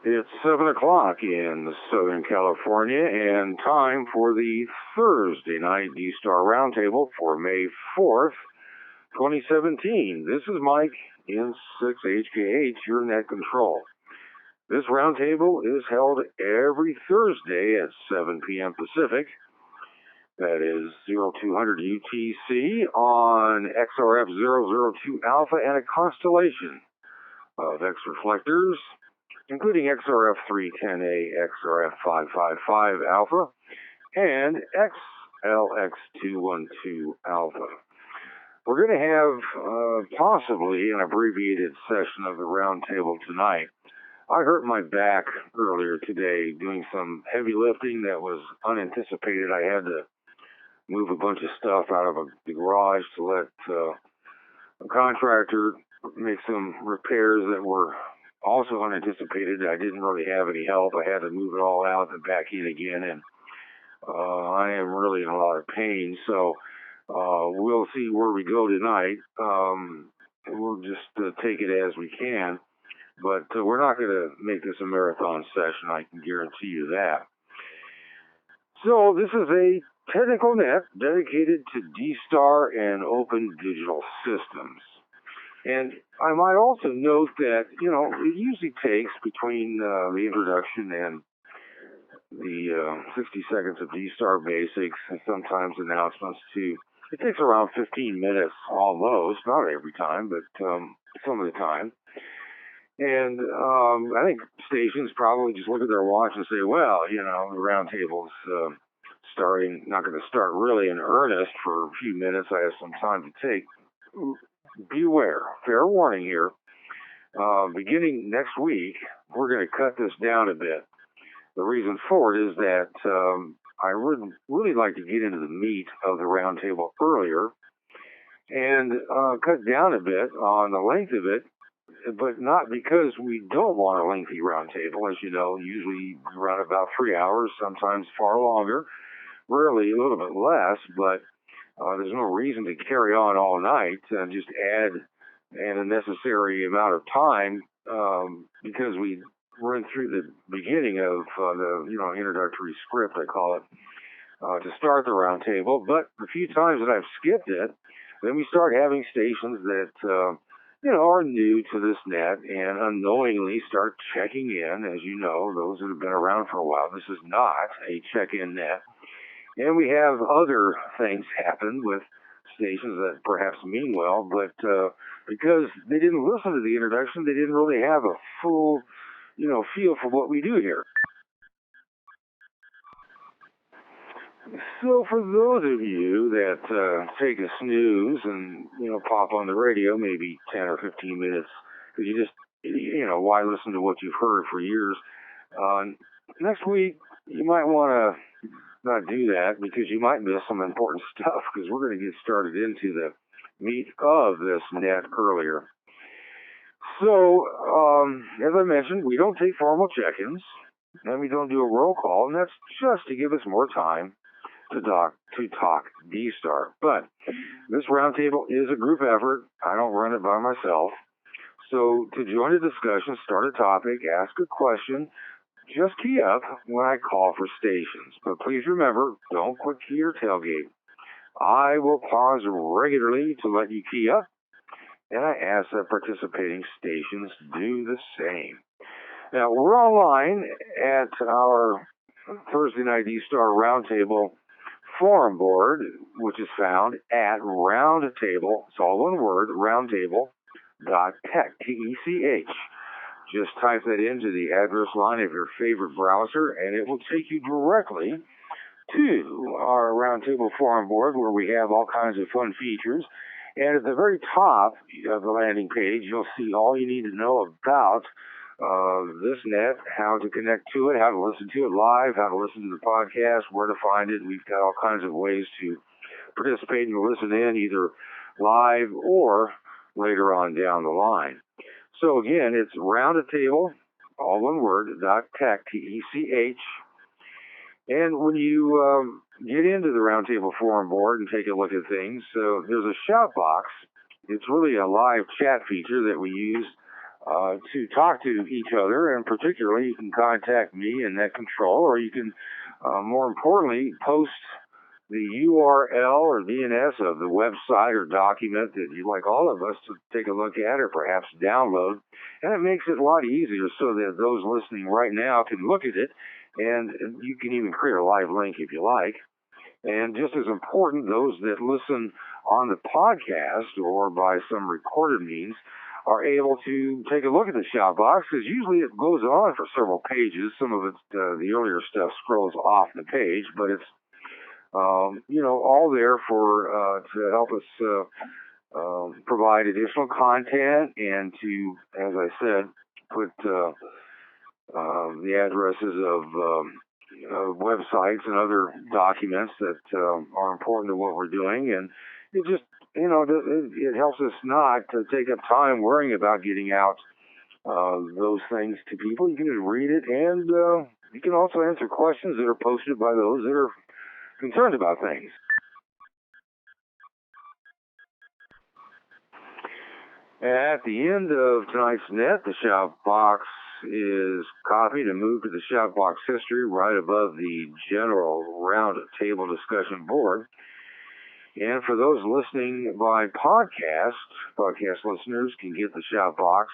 It's 7 o'clock in Southern California and time for the Thursday night D-Star Roundtable for May 4th, 2017. This is Mike in 6HKH, your net control. This roundtable is held every Thursday at 7 p.m. Pacific. That is 0200 UTC on XRF 002 Alpha and a constellation of X reflectors, including XRF 310A, XRF 555 Alpha, and XLX212 Alpha. We're going to have possibly an abbreviated session of the roundtable tonight. I hurt my back earlier today doing some heavy lifting that was unanticipated. I had to move a bunch of stuff out of the garage to let a contractor make some repairs that were also unanticipated. I didn't really have any help. I had to move it all out and back in again, and I am really in a lot of pain. So we'll see where we go tonight. We'll just take it as we can, but we're not going to make this a marathon session. I can guarantee you that. So this is a technical net dedicated to D-Star and open digital systems. And I might also note that, it usually takes between the introduction and the 60 seconds of D-Star basics and sometimes announcements it takes around 15 minutes almost, not every time, but some of the time. And I think stations probably just look at their watch and say, well, the roundtable's not going to start really in earnest for a few minutes. I have some time to take. Beware, fair warning here. Beginning next week, we're going to cut this down a bit. The reason for it is that I would really like to get into the meat of the roundtable earlier and cut down a bit on the length of it, but not because we don't want a lengthy roundtable. As you know, usually around about 3 hours, sometimes far longer, rarely a little bit less, but there's no reason to carry on all night and just add an unnecessary amount of time because we run through the beginning of the introductory script, I call it, to start the roundtable. But the few times that I've skipped it, then we start having stations that are new to this net and unknowingly start checking in. As you know, those that have been around for a while, this is not a check-in net. And we have other things happen with stations that perhaps mean well, but because they didn't listen to the introduction, they didn't really have a full, feel for what we do here. So for those of you that take a snooze and, pop on the radio maybe 10 or 15 minutes, because you just, why listen to what you've heard for years? Next week, you might want to not do that because you might miss some important stuff because we're going to get started into the meat of this net earlier. So, as I mentioned, we don't take formal check-ins and we don't do a roll call, and that's just to give us more time to talk D-Star. But this roundtable is a group effort. I don't run it by myself. So to join the discussion, start a topic, ask a question, just key up when I call for stations. But please remember, don't quick key or tailgate. I will pause regularly to let you key up, and I ask that participating stations do the same. Now, we're online at our Thursday Night D-Star Roundtable forum board, which is found at Roundtable, it's all one word, roundtable.tech, T-E-C-H. Just type that into the address line of your favorite browser, and it will take you directly to our Roundtable forum board where we have all kinds of fun features. And at the very top of the landing page, you'll see all you need to know about this net, how to connect to it, how to listen to it live, how to listen to the podcast, where to find it. We've got all kinds of ways to participate and listen in, either live or later on down the line. So again, it's Roundtable, all one word, .tech, T-E-C-H. And when you get into the Roundtable forum board and take a look at things, so there's a shout box. It's really a live chat feature that we use to talk to each other, and particularly you can contact me in Net Control, or you can, more importantly, post the URL or DNS of the website or document that you'd like all of us to take a look at or perhaps download. And it makes it a lot easier so that those listening right now can look at it, and you can even create a live link if you like. And just as important, those that listen on the podcast or by some recorded means are able to take a look at the shout box, because usually it goes on for several pages. Some of it, the earlier stuff scrolls off the page, but it's all there for to help us provide additional content and to, as I said, put the addresses of websites and other documents that are important to what we're doing. And it just, it helps us not to take up time worrying about getting out those things to people. You can just read it, and you can also answer questions that are posted by those that are concerned about things. At the end of tonight's net, the shout box is copied and moved to the shout box history right above the general round table discussion board. And for those listening by podcast listeners can get the shout box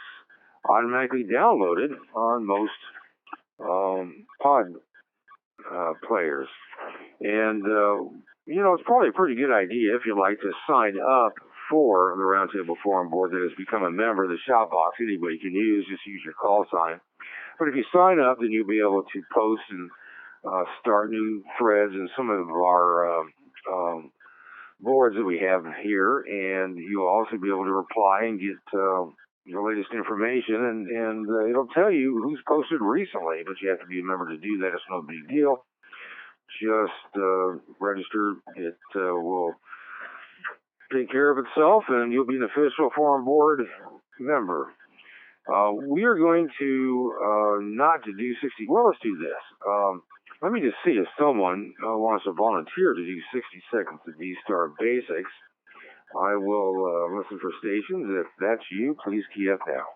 automatically downloaded on most pod players. And, it's probably a pretty good idea if you'd like to sign up for the Roundtable Forum Board that has become a member of the shout box. Anybody can just use your call sign. But if you sign up, then you'll be able to post and start new threads in some of our boards that we have here, and you'll also be able to reply and get the latest information, and it'll tell you who's posted recently, but you have to be a member to do that. It's no big deal. Just register. It will take care of itself, and you'll be an official forum board member. We are going to not to do 60. Well, let's do this. Let me just see if someone wants to volunteer to do 60 seconds of D-Star Basics. I will listen for stations. If that's you, please key up now.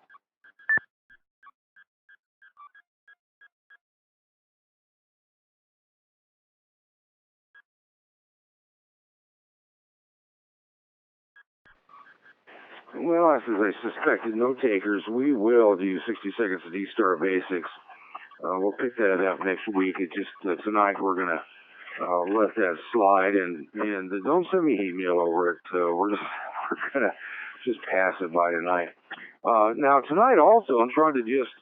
Well, as I suspected, no takers. We will do 60 seconds of D-Star Basics. We'll pick that up next week. It just tonight we're gonna let that slide, and don't send me hate mail over it. We're gonna just pass it by tonight. Now tonight also, I'm trying to just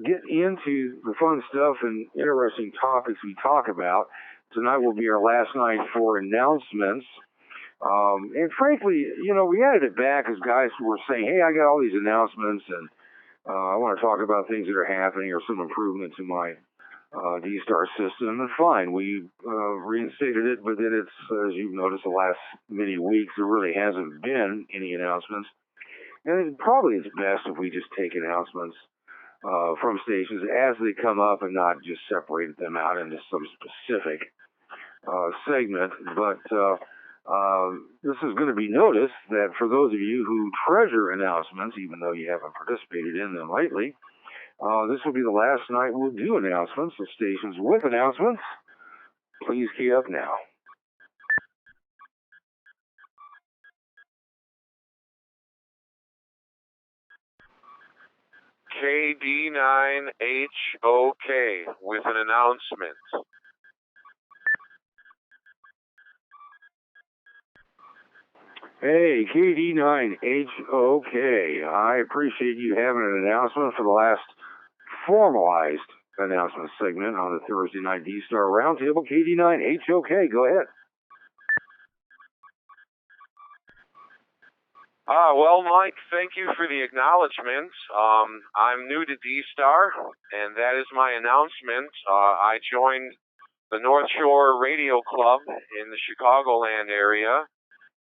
get into the fun stuff and interesting topics we talk about. Tonight will be our last night for announcements. And frankly, we added it back as guys were saying, hey, I got all these announcements, and I want to talk about things that are happening or some improvement to my D-Star system. And fine, we reinstated it, but then it's, as you've noticed the last many weeks, there really hasn't been any announcements. And probably it's best if we just take announcements from stations as they come up and not just separate them out into some specific segment. But this is going to be noticed that for those of you who treasure announcements, even though you haven't participated in them lately, this will be the last night we'll do announcements. So stations with announcements, please key up now. KD9HOK with an announcement. Hey, KD9HOK. I appreciate you having an announcement for the last formalized announcement segment on the Thursday Night D-Star Roundtable. KD9HOK, go ahead. Well, Mike, thank you for the acknowledgement. I'm new to D-Star, and that is my announcement. I joined the North Shore Radio Club in the Chicagoland area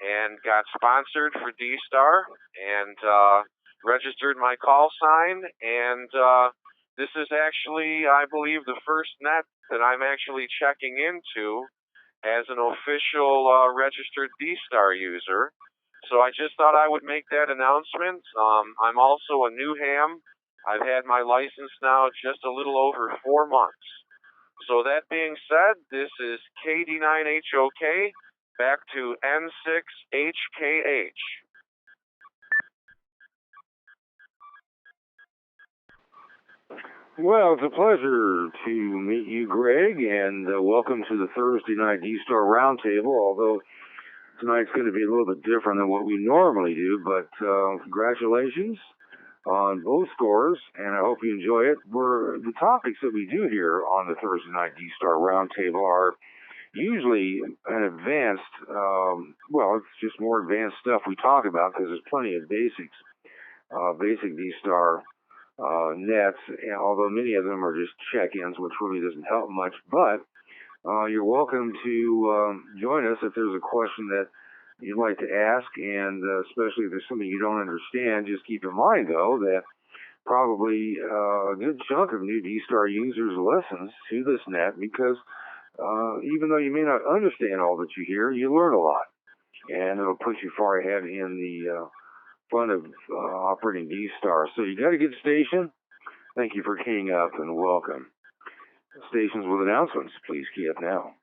and got sponsored for D-Star and registered my call sign. And this is actually, I believe, the first net that I'm actually checking into as an official registered D-Star user. So I just thought I would make that announcement. I'm also a new ham. I've had my license now just a little over 4 months. So that being said, this is KD9HOK back to N6HKH. Well, it's a pleasure to meet you, Greg, and welcome to the Thursday Night D-Star Roundtable, although tonight's going to be a little bit different than what we normally do, but congratulations on both scores, and I hope you enjoy it. The topics that we do here on the Thursday Night D-Star Roundtable are usually an advanced, it's just more advanced stuff we talk about because there's plenty of basics, basic D-Star nets, although many of them are just check-ins, which really doesn't help much. But you're welcome to join us if there's a question that you'd like to ask, and especially if there's something you don't understand. Just keep in mind, though, that probably a good chunk of new D-Star users listens to this net because even though you may not understand all that you hear, you learn a lot, and it'll put you far ahead in the fun of operating D-Star. So you got a good station? Thank you for keying up and welcome. Stations with announcements, please key up now.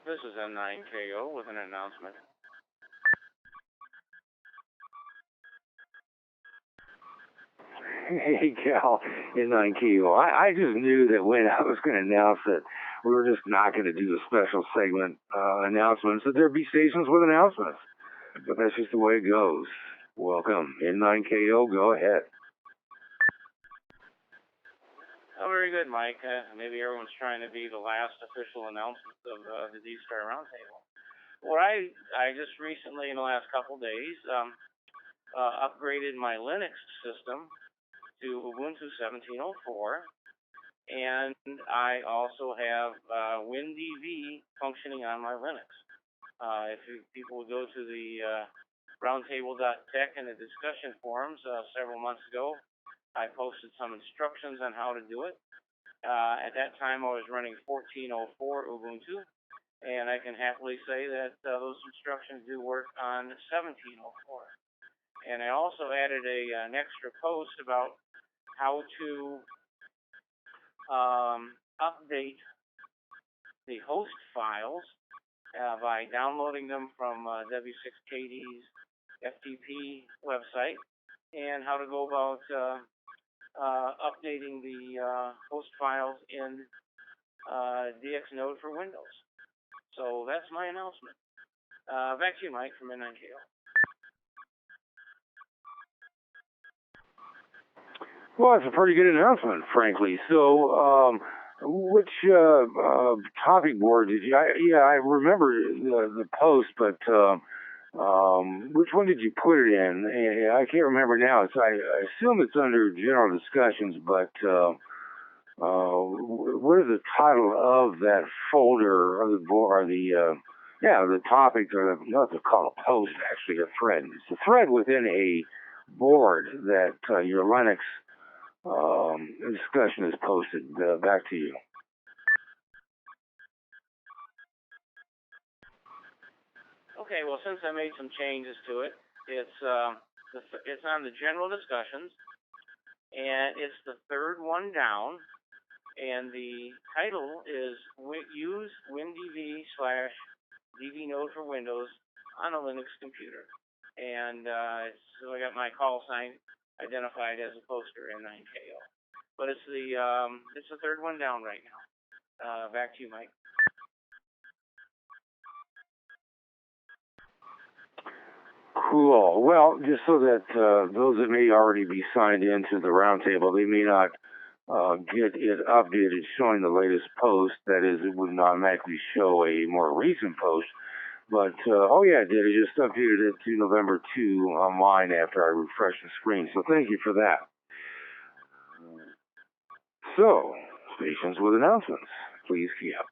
This is N9KO with an announcement. Hey, Cal, N9KO. I just knew that when I was going to announce that we were just not going to do a special segment announcements, that there'd be stations with announcements. But that's just the way it goes. Welcome. N9KO, go ahead. Oh, very good, Mike. Maybe everyone's trying to be the last official announcement of the D-Star Roundtable. Well, I just recently, in the last couple days, upgraded my Linux system to Ubuntu 17.04, and I also have WinDB functioning on my Linux. If people would go to the roundtable.tech in the discussion forums several months ago, I posted some instructions on how to do it. At that time, I was running 14.04 Ubuntu, and I can happily say that those instructions do work on 17.04. And I also added an extra post about how to update the host files by downloading them from W6KD's FTP website, and how to go about updating the host files in DXnode for Windows. So that's my announcement. Back to you, Mike, from N9KO. Well, that's a pretty good announcement, frankly. So, which topic board did you? I remember the post, but which one did you put it in? I can't remember now. I assume it's under general discussions, but what is the title of that folder or the board or the topic or not to call a post, actually a thread. It's a thread within a board that your Linux discussion is posted. Back to you. Okay, well, since I made some changes to it, it's on the general discussions, and it's the third one down, and the title is Use WinDB/DBnode for Windows on a Linux computer. And so I got my call sign identified as a poster in N9KO. But it's the third one down right now. Back to you, Mike. Cool. Well, just so that those that may already be signed into the roundtable, they may not get it updated showing the latest post. That is, it would not automatically show a more recent post. But, it did. It just updated it to November 2 on mine after I refreshed the screen. So thank you for that. So, stations with announcements. Please key up.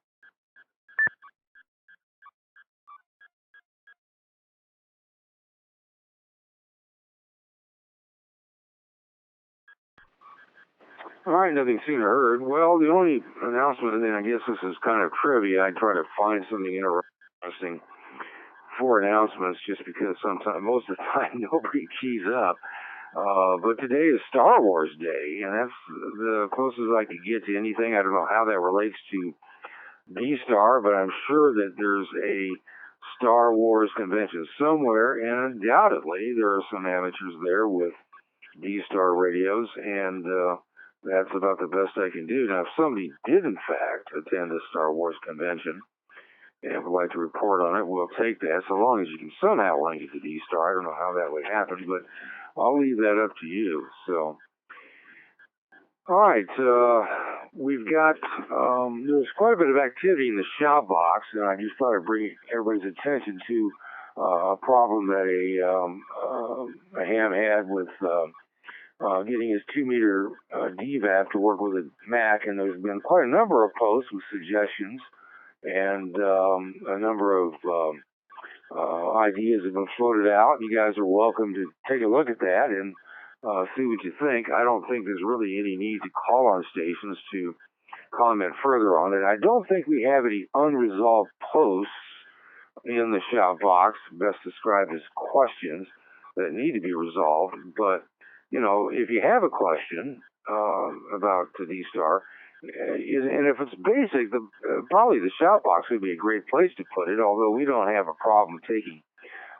All right, nothing seen or heard. Well, the only announcement, and then I guess this is kind of trivia. I try to find something interesting for announcements just because sometimes, most of the time, nobody keys up. But today is Star Wars Day, and that's the closest I could get to anything. I don't know how that relates to D-Star, but I'm sure that there's a Star Wars convention somewhere, and undoubtedly there are some amateurs there with D-Star radios, and that's about the best I can do. Now, if somebody did, in fact, attend a Star Wars convention and would like to report on it, we'll take that, so long as you can somehow link it to D-Star. I don't know how that would happen, but I'll leave that up to you. So, all right, we've got, there's quite a bit of activity in the shout box, and I just thought I'd bring everybody's attention to a problem that a ham had with getting his 2-meter DVAP to work with a Mac, and there's been quite a number of posts with suggestions, and a number of ideas have been floated out. You guys are welcome to take a look at that and see what you think. I don't think there's really any need to call on stations to comment further on it. I don't think we have any unresolved posts in the shout box, best described as questions that need to be resolved. But, you know, if you have a question about the D-Star, and if it's basic, probably the shout box would be a great place to put it, although we don't have a problem taking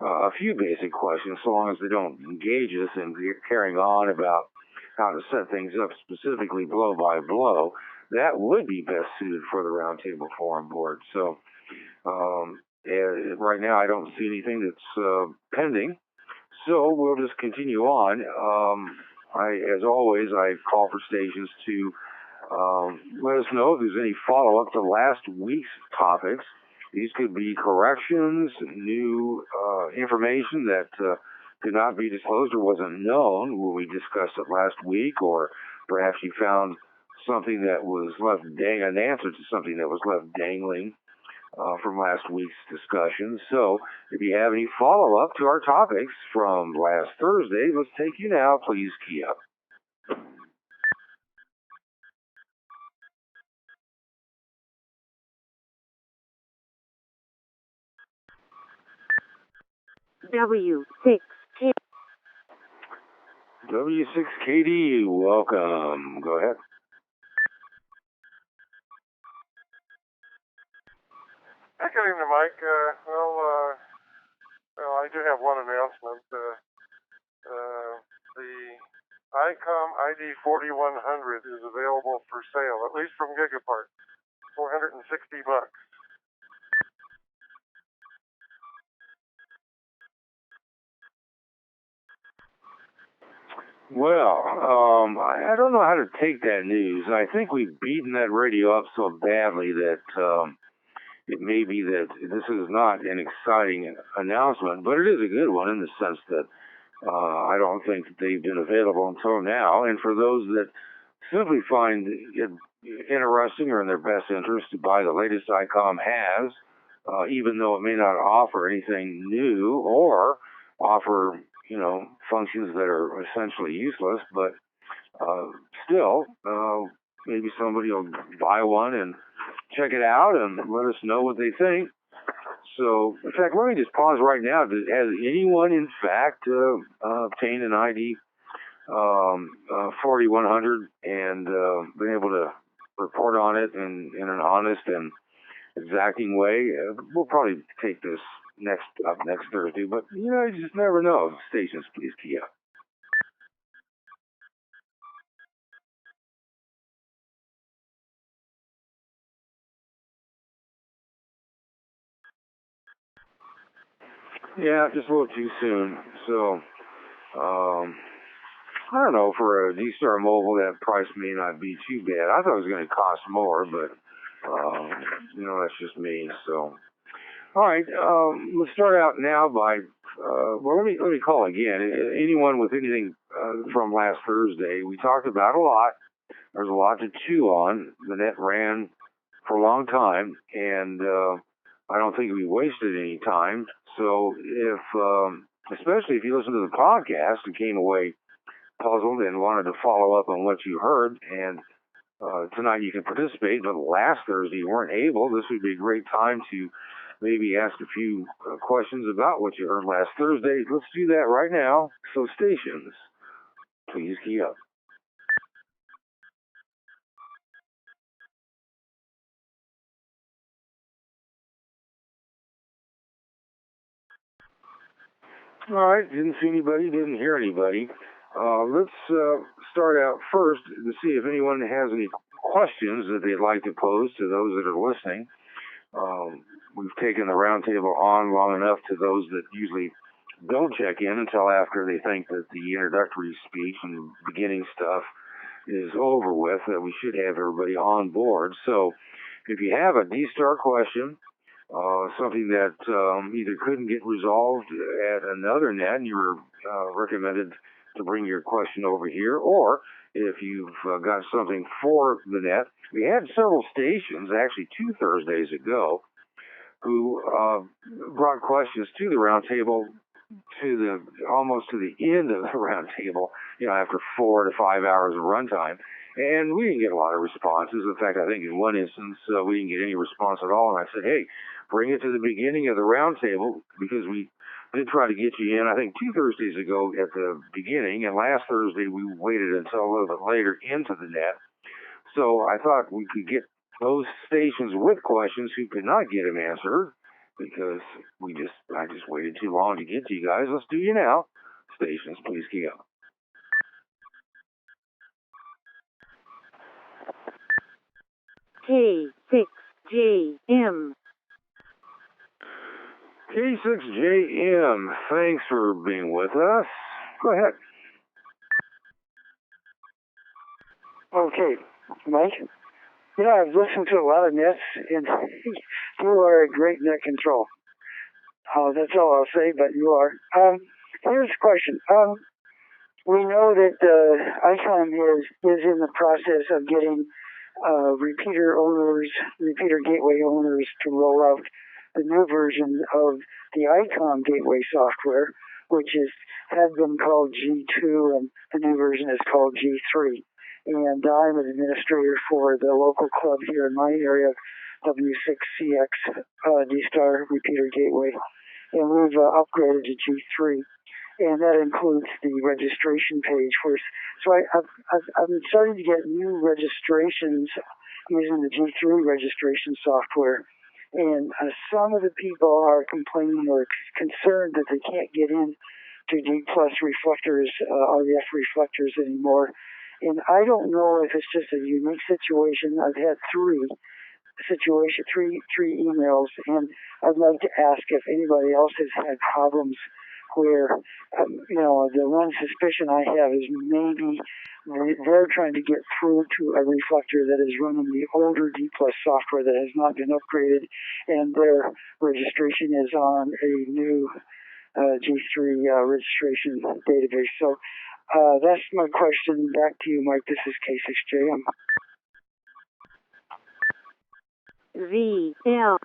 a few basic questions, so long as they don't engage us in carrying on about how to set things up specifically blow by blow. That would be best suited for the Roundtable Forum board. So right now I don't see anything that's pending, so we'll just continue on. As always, I call for stations to let us know if there's any follow-up to last week's topics. These could be corrections, new information that could not be disclosed or wasn't known when we discussed it last week, or perhaps you found something that was left an answer to something that was left dangling from last week's discussion. So if you have any follow-up to our topics from last Thursday, let's take you now. Please key up. W6K. W6KDU, welcome. Go ahead. Good evening, Mike. Well, I do have one announcement. The ICOM ID 4100 is available for sale, at least from Gigapart, $460. Well, I don't know how to take that news. I think we've beaten that radio up so badly that it may be that this is not an exciting announcement, but it is a good one in the sense that I don't think that they've been available until now. And for those that simply find it interesting or in their best interest to buy the latest ICOM has, even though it may not offer anything new or offer, you know, functions that are essentially useless, but still, maybe somebody will buy one and check it out and let us know what they think. So, in fact, let me just pause right now. Has anyone, in fact, obtained an ID 4100 and been able to report on it in an honest and exacting way? We'll probably take this next Thursday, but you know, you just never know. Stations, please key up. Yeah, just a little too soon. So, I don't know, for a D-Star Mobile, that price may not be too bad. I thought it was going to cost more, but, you know, that's just me. So, all right, let's start out now by, well, let me call again. Anyone with anything from last Thursday, we talked about a lot. There's a lot to chew on. The net ran for a long time, and I don't think we wasted any time. So if, especially if you listen to the podcast and came away puzzled and wanted to follow up on what you heard. And tonight you can participate, but last Thursday you weren't able. This would be a great time to maybe ask a few questions about what you heard last Thursday. Let's do that right now. So stations, please key up. All right, didn't see anybody, didn't hear anybody. Let's start out first to see if anyone has any questions that they'd like to pose to those that are listening. We've taken the roundtable on long enough to those that usually don't check in until after they think that the introductory speech and beginning stuff is over with, that we should have everybody on board. So if you have a D-Star question, something that either couldn't get resolved at another net and you were recommended to bring your question over here, or if you've got something for the net. We had several stations, actually 2 Thursdays ago, who brought questions to the roundtable almost to the end of the roundtable, after 4 to 5 hours of runtime. And we didn't get a lot of responses. In fact, I think in one instance, we didn't get any response at all. And I said, hey, bring it to the beginning of the roundtable, because we did try to get you in, I think 2 Thursdays ago at the beginning. And last Thursday, we waited until a little bit later into the net. So I thought we could get those stations with questions who could not get them answered, because I just waited too long to get to you guys. Let's do you now. Stations, please key up. K6JM. K6JM, thanks for being with us. Go ahead. Okay, Mike. I've listened to a lot of nets, and you are a great net control. That's all I'll say, but you are. Here's a question. We know that ICOM is in the process of getting repeater gateway owners to roll out the new version of the ICOM gateway software, which has been called G2, and the new version is called G3. And I'm an administrator for the local club here in my area, W6CX D-Star Repeater Gateway, and we've upgraded to G3, and that includes the registration page. So I'm starting to get new registrations using the G3 registration software, and some of the people are complaining or concerned that they can't get in to D+ reflectors, RF reflectors anymore. And I don't know if it's just a unique situation. I've had three emails, and I'd like to ask if anybody else has had problems where, the one suspicion I have is maybe they're trying to get through to a reflector that is running the older D+ software that has not been upgraded, and their registration is on a new G3 registration database. So that's my question. Back to you, Mike. This is K6JM. VL.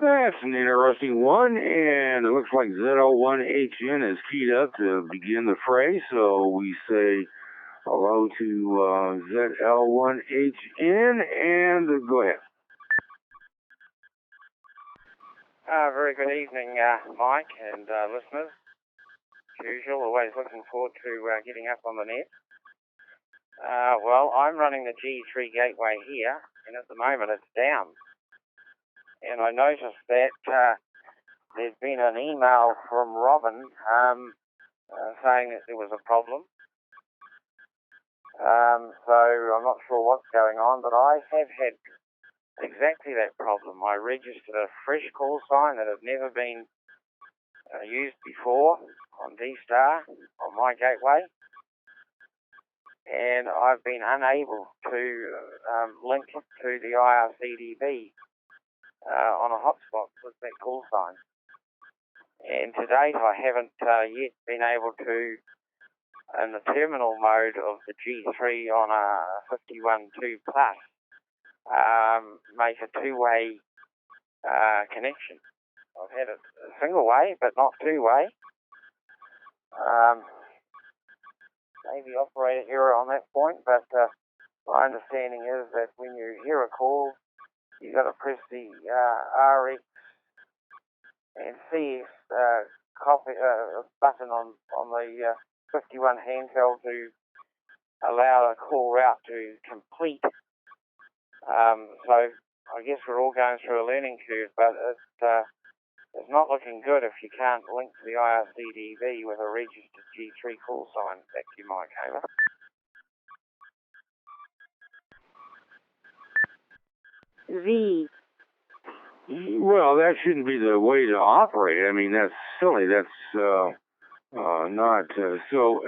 That's an interesting one, and it looks like ZL1HN is keyed up to begin the fray, so we say hello to ZL1HN, and go ahead. Very good evening, Mike and listeners. As usual, always looking forward to getting up on the net. Well, I'm running the G3 gateway here, and at the moment it's down. And I noticed that there's been an email from Robin saying that there was a problem. So I'm not sure what's going on, but I have had exactly that problem. I registered a fresh call sign that had never been used before on D-Star on my gateway, and I've been unable to link to the IRCDB on a hotspot with that call sign. And to date, I haven't yet been able to, in the terminal mode of the G3 on a 51.2 plus, make a two-way connection. I've had it a single way, but not two-way. maybe operator error on that point, but my understanding is that when you hear a call, you got to press the RX and CS button on the 51 handheld to allow the call route to complete. So I guess we're all going through a learning curve, but it's not looking good if you can't link to the IRCDV with a registered G3 call sign. Back to you, Mike. Over. V. Well, that shouldn't be the way to operate. I mean, that's silly. That's not so.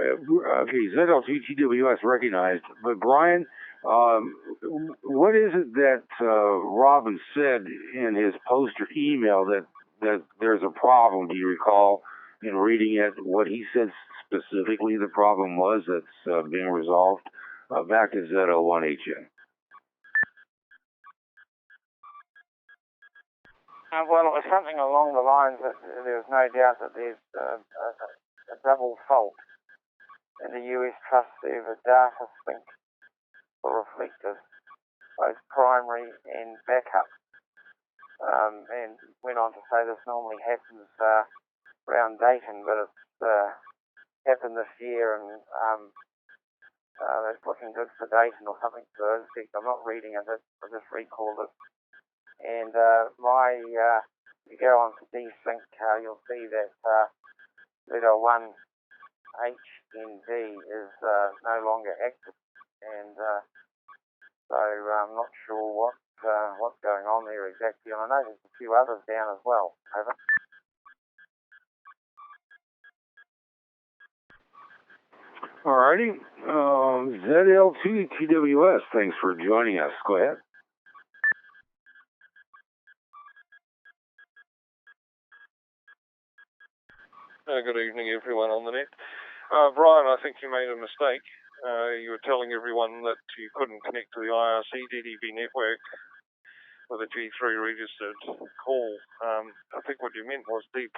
Okay, ZL2TWS recognized, but Brian, what is it that Robin said in his post or email that there's a problem? Do you recall in reading it what he said specifically the problem was that's being resolved? Back to ZL1HN. Well, it was something along the lines that there's no doubt that there's a double fault in the US Trust server data sync for reflectors, both primary and backup. And went on to say this normally happens around Dayton, but it's happened this year, and that's looking good for Dayton or something to that effect. I'm not reading it, I just recalled it. And you go on to desync, you'll see that ZL1 HND is no longer active, and so I'm not sure what's going on there exactly. And I know there's a few others down as well. Over. Alrighty, ZL2TWS, thanks for joining us. Go ahead. Good evening, everyone on the net. Brian, I think you made a mistake. You were telling everyone that you couldn't connect to the IRC-DDB network with a G3 registered call. I think what you meant was D+.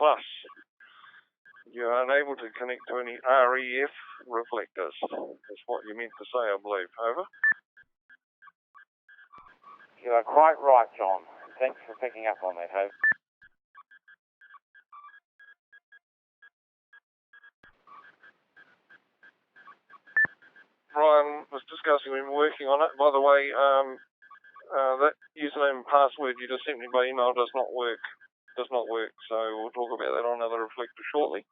You're unable to connect to any REF reflectors. That's what you meant to say, I believe. Over. You are quite right, John. Thanks for picking up on that, Hope. Brian was discussing, we've been working on it. By the way, that username and password you just sent me by email does not work. So we'll talk about that on another reflector shortly.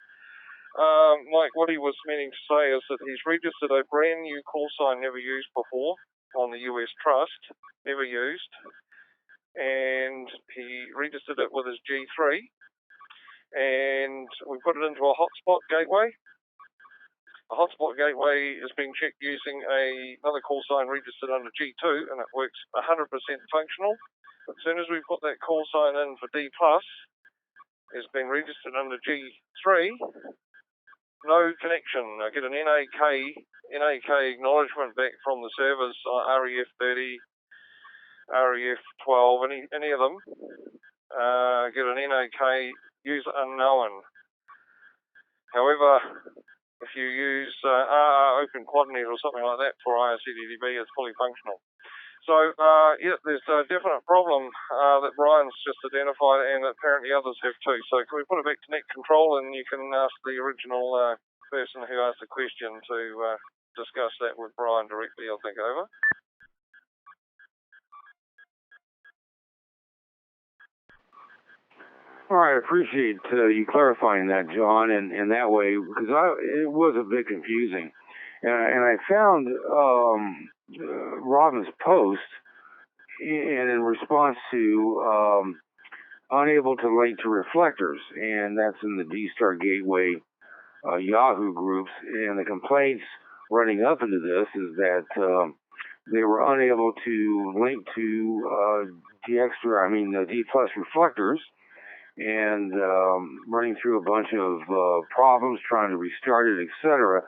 Mike, what he was meaning to say is that he's registered a brand new call sign never used before on the US Trust, never used, and he registered it with his G3, and we put it into a hotspot gateway. A hotspot gateway is being checked using another call sign registered under G2, and it works 100% functional. As soon as we put that call sign in for D+, it's been registered under G3, no connection. I get an NAK acknowledgement back from the servers, REF30, REF12, any of them. Get an NAK user unknown. However, if you use Open QuadNet or something like that for IRCDDB, it's fully functional. So, yeah, there's a definite problem that Brian's just identified, and apparently others have too. So can we put it back to net control, and you can ask the original person who asked the question to discuss that with Brian directly, I'll think. Over. All right, I appreciate you clarifying that, John, and that way, because it was a bit confusing. And I found Robin's post, and in response to unable to link to reflectors, and that's in the D-Star Gateway Yahoo groups, and the complaints running up into this is that they were unable to link to the D+ reflectors, and running through a bunch of problems, trying to restart it, etc.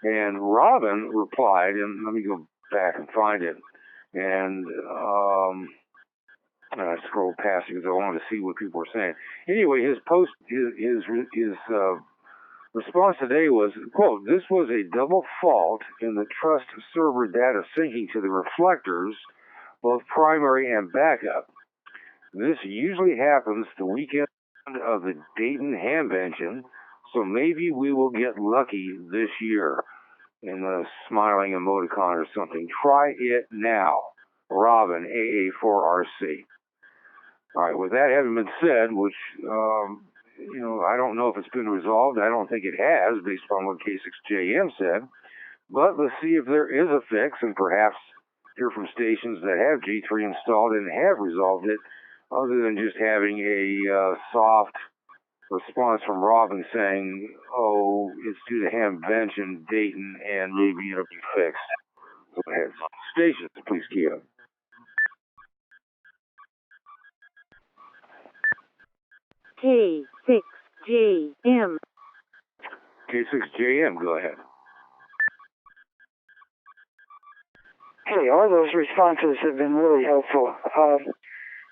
And Robin replied, and let me go back and find it, and I scrolled past it because I wanted to see what people were saying. Anyway, his post, his Response today was, quote, "This was a double fault in the trust server data syncing to the reflectors, both primary and backup. This usually happens the weekend of the Dayton Hamvention, so maybe we will get lucky this year." In a smiling emoticon or something. Try it now. Robin, AA4RC. All right, with that having been said, which, I don't know if it's been resolved. I don't think it has, based on what K6JM said. But let's see if there is a fix, and perhaps hear from stations that have G3 installed and have resolved it, other than just having a soft response from Robin saying, "Oh, it's due to Hamvention, Dayton, and maybe it'll be fixed." Go ahead. Stations, please key up. K6JM. K6JM, go ahead. Hey, all those responses have been really helpful.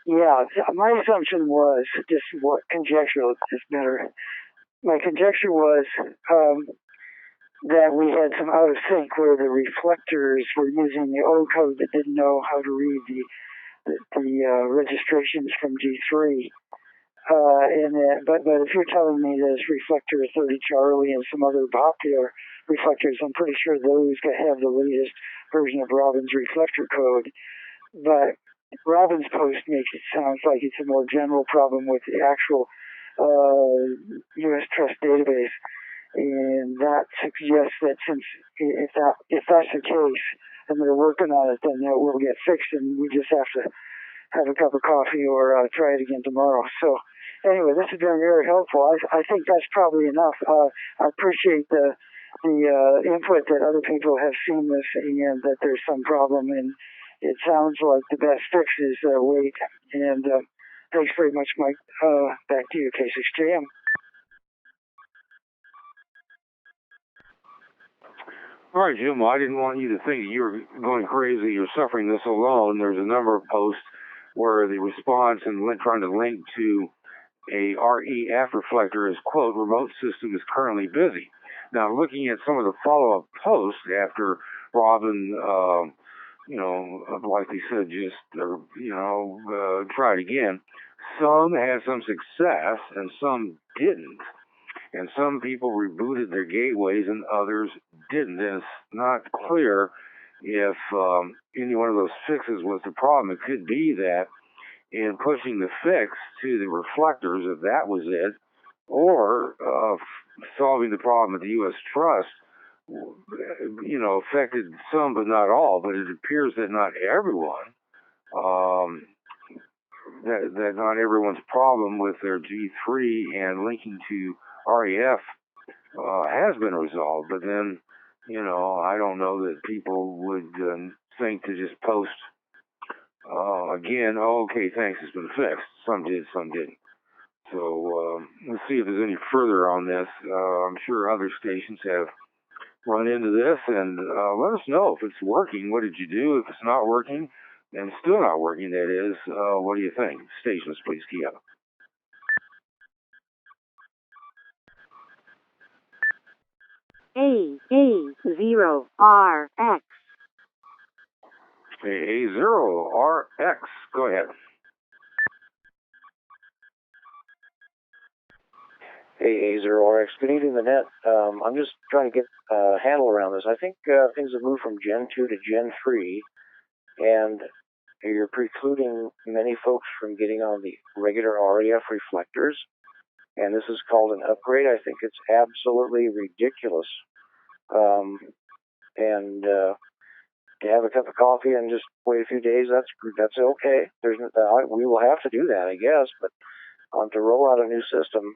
Yeah, my assumption was, just what conjecture is better. My conjecture was that we had some out of sync where the reflectors were using the old code that didn't know how to read the registrations from G3. But if you're telling me there's reflector 30 Charlie and some other popular reflectors, I'm pretty sure those have the latest version of Robin's reflector code. But Robin's post makes it sound like it's a more general problem with the actual U.S. Trust database, and that suggests that if that's the case and they're working on it, then it will get fixed, and we just have to have a cup of coffee or try it again tomorrow. So anyway, this has been very helpful. I think that's probably enough. I appreciate the input that other people have seen this and that there's some problem, and it sounds like the best fix is wait. And thanks very much, Mike. Back to you, K6JM. All right, Jim, well, I didn't want you to think you were going crazy or suffering this alone. There's a number of posts where the response and trying to link to a REF reflector is, quote, "remote system is currently busy." Now, looking at some of the follow-up posts after Robin, like they said, just, try it again, some had some success and some didn't. And some people rebooted their gateways and others didn't. And it's not clear if any one of those fixes was the problem. It could be that in pushing the fix to the reflectors, if that was it, or solving the problem at the U.S. Trust, affected some but not all. But it appears that not everyone, that not everyone's problem with their G3 and linking to REF has been resolved. But then, I don't know that people would think to just post again, "Oh, okay, thanks, it's been fixed." Some did, some didn't. So let's see if there's any further on this. I'm sure other stations have run into this, and let us know if it's working. What did you do? If it's not working, and still not working, that is, what do you think? Stations, please key up. AA0RX. AA0RX, go ahead. AA0RX. Good evening, the net. I'm just trying to get a handle around this. I think things have moved from Gen 2 to Gen 3, and you're precluding many folks from getting on the regular REF reflectors, and this is called an upgrade. I think it's absolutely ridiculous. And to have a cup of coffee and just wait a few days, that's okay. We will have to do that, I guess, but to roll out a new system,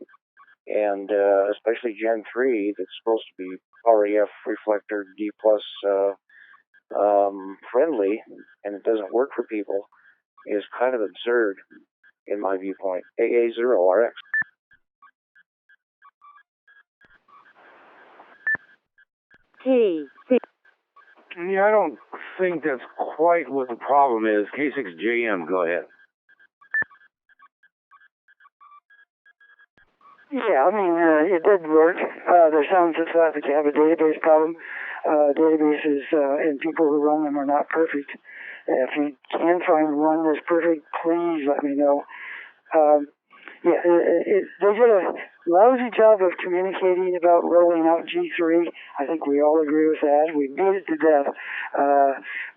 and especially Gen 3, that's supposed to be REF reflector D+ friendly, and it doesn't work for people, is kind of absurd in my viewpoint. AA0RX. K6. Yeah, I don't think that's quite what the problem is. K6JM, go ahead. Yeah, I mean, it did work. There sounds just like you have a database problem. Databases and people who run them are not perfect. If you can find one that's perfect, please let me know. Yeah, they did a lousy job of communicating about rolling out G3. I think we all agree with that. We beat it to death.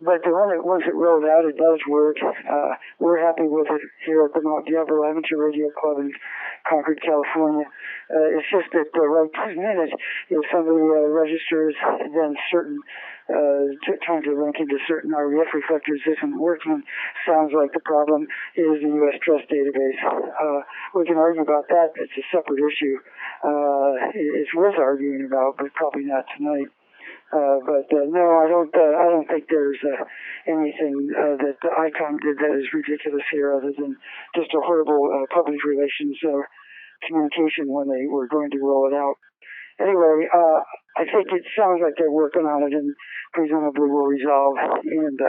But the one that once it rolled out, it does work. We're happy with it here at the Mount Diablo Amateur Radio Club in Concord, California. It's just that right this minute, if somebody registers, then certain trying to link into certain REF reflectors isn't working. Sounds like the problem is the U.S. Trust database. We can argue about that. It's a separate issue. It's worth arguing about, but probably not tonight. No, I don't think there's anything that the ICOM did that is ridiculous here, other than just a horrible public relations communication when they were going to roll it out. Anyway, I think it sounds like they're working on it and presumably will resolve. And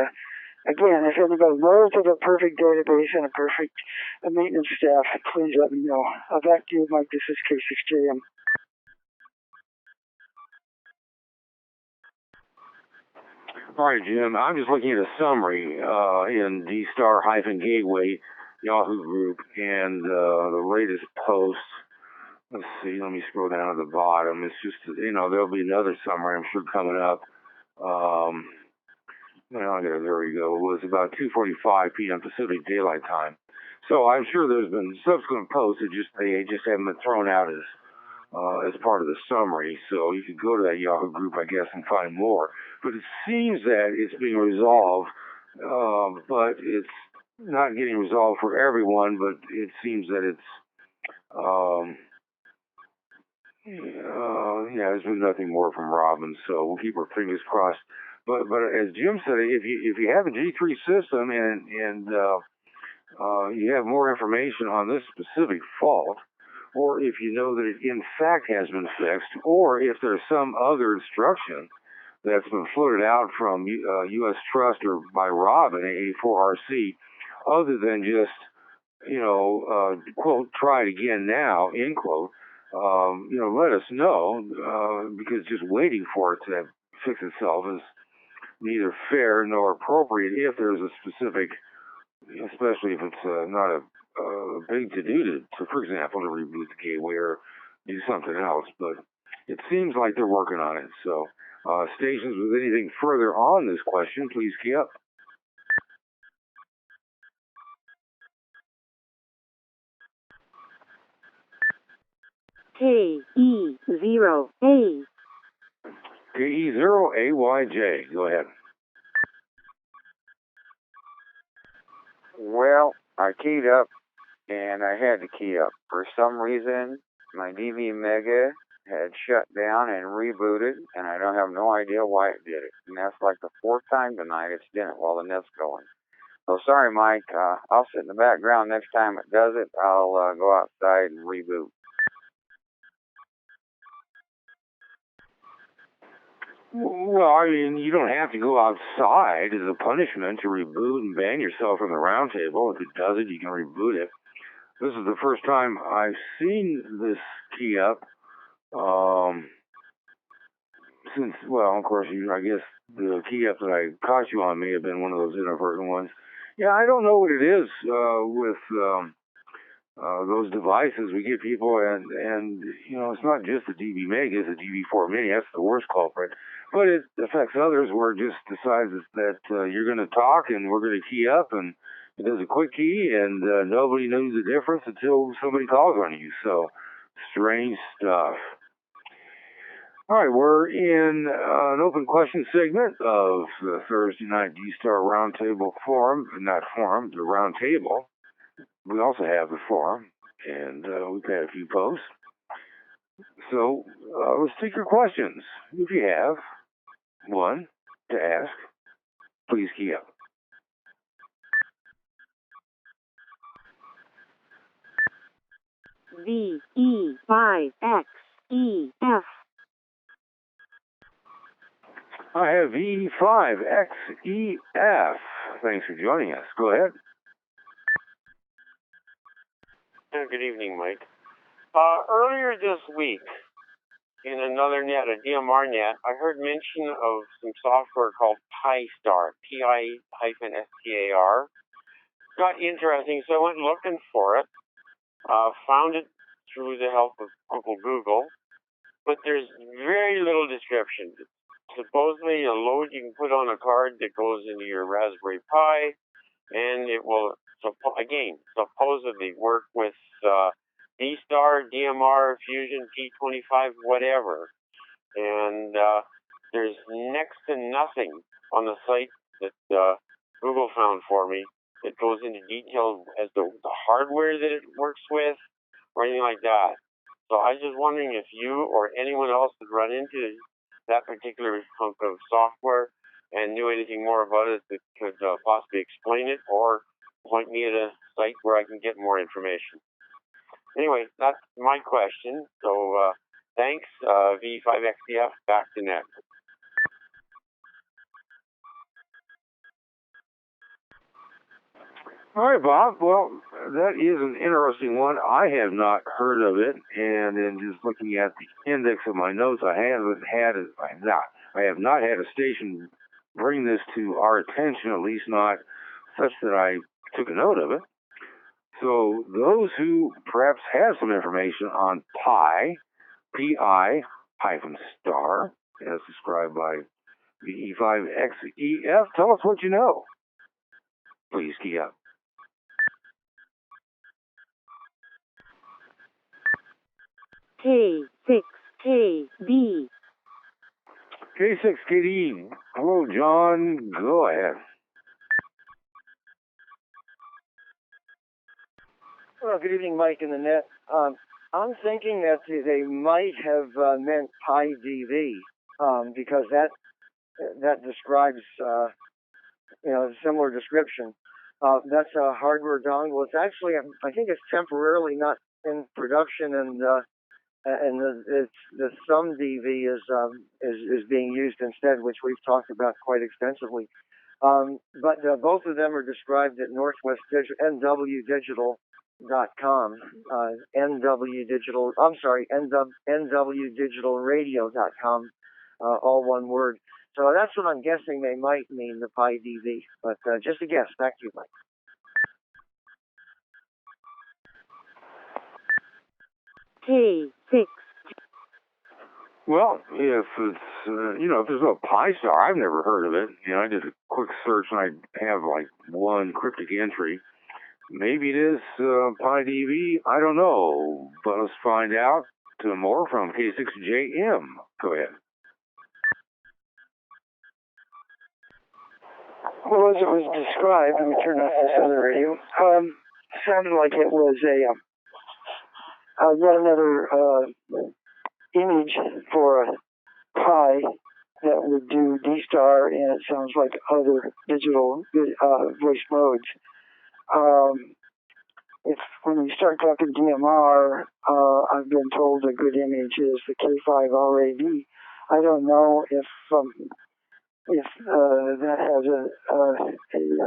again, if anybody knows of a perfect database and a perfect maintenance staff, please let me know. Back to you, Mike. This is K6JM. All right, Jim. I'm just looking at a summary in D-Star-Gateway Yahoo group and the latest post. Let's see, let me scroll down to the bottom. It's just, there'll be another summary, I'm sure, coming up. There we go. It was about 2:45 p.m. Pacific Daylight Time. So I'm sure there's been subsequent posts that they just haven't been thrown out as part of the summary. So you could go to that Yahoo group, I guess, and find more. But it seems that it's being resolved, but it's not getting resolved for everyone, but it seems that it's there's been nothing more from Robin, so we'll keep our fingers crossed. But as Jim said, if you have a G3 system and you have more information on this specific fault, or if you know that it in fact has been fixed, or if there's some other instruction that's been floated out from U.S. Trust or by Robin, AA4RC, other than just quote, try it again now, end quote, let us know, because just waiting for it to fix itself is neither fair nor appropriate if there's a specific, especially if it's not a big to-do to, for example, to reboot the gateway or do something else. But it seems like they're working on it. So stations with anything further on this question, please key up. KE0A. KE0AYJ. Go ahead. Well, I keyed up, and I had to key up. For some reason, my DV Mega had shut down and rebooted, and I don't have no idea why it did it. And that's like the fourth time tonight it's done it while the net's going. So sorry, Mike. I'll sit in the background next time it does it. I'll go outside and reboot. Well, I mean, you don't have to go outside as a punishment to reboot and ban yourself from the roundtable. If it does it, you can reboot it. This is the first time I've seen this key up since, well, of course, I guess the key up that I caught you on may have been one of those inadvertent ones. Yeah, I don't know what it is with those devices. We get people, and it's not just the DV Mega, it's the DV4 Mini. That's the worst culprit. But it affects others where it just decides that you're going to talk and we're going to key up, and it does a quick key, and nobody knows the difference until somebody calls on you. So, strange stuff. All right, we're in an open question segment of the Thursday night D-Star Roundtable Forum, not forum, the Roundtable. We also have the forum, and we've had a few posts. So let's take your questions. If you have one to ask, please key up. VE5XEF. I have VE5XEF. Thanks for joining us. Go ahead. Good evening, Mike. Earlier this week, in another net, a DMR net, I heard mention of some software called Pi-Star, Pi-Star. Got interesting, so I went looking for it. Found it through the help of Uncle Google, but there's very little description. Supposedly a load you can put on a card that goes into your Raspberry Pi, and it will, supposedly work with D-Star, DMR, Fusion, P25, whatever. And there's next to nothing on the site that Google found for me that goes into detail as to the hardware that it works with or anything like that. So I was just wondering if you or anyone else had run into that particular hunk of software and knew anything more about it that could possibly explain it or point me at a site where I can get more information. Anyway, that's my question. So thanks, V5XDF, back to net. All right, Bob. Well, that is an interesting one. I have not heard of it, and in just looking at the index of my notes, I have not had a station bring this to our attention, at least not such that I took a note of it. So those who perhaps have some information on Pi, Pi-Star, as described by VE5XEF, tell us what you know. Please key up. K6KD. K6KD. Hello, John. Go ahead. Well, good evening, Mike in the net. I'm thinking that they might have meant PiDV because that describes a similar description. That's a hardware dongle. It's actually, I think it's temporarily not in production, and the SumDV is being used instead, which we've talked about quite extensively. But both of them are described at NWDigital.com, NWDigitalradio.com, all one word. So that's what I'm guessing they might mean, the PiDV. But just a guess. Back to you, Mike. K6. Well, if it's, if there's no Pi-Star, I've never heard of it. I did a quick search and I have like one cryptic entry. Maybe it is PiDV. I don't know. But let's find out more from K6JM. Go ahead. Well, as it was described, let me turn off this other radio. Sounded like it was yet another image for a Pi that would do D-Star, and it sounds like other digital voice modes. When you start talking DMR, I've been told a good image is the K5RAV. I don't know if that has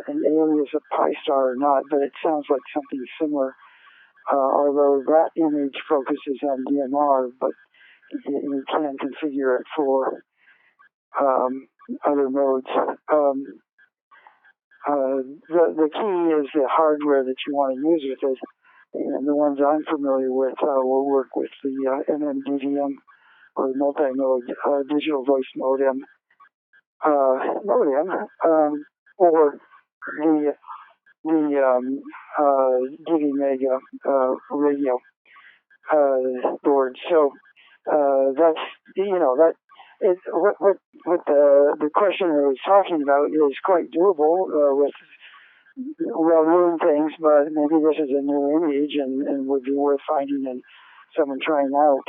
an alias of Pi-Star or not, but it sounds like something similar. Although that image focuses on DMR, but you can configure it for other modes. The key is the hardware that you want to use with it. And the ones I'm familiar with will work with the MMDVM or multi-mode digital voice modem, or the DV Mega radio board. So that's what the questioner was talking about is quite doable with well-known things, but maybe this is a new image and would be worth finding and someone trying out.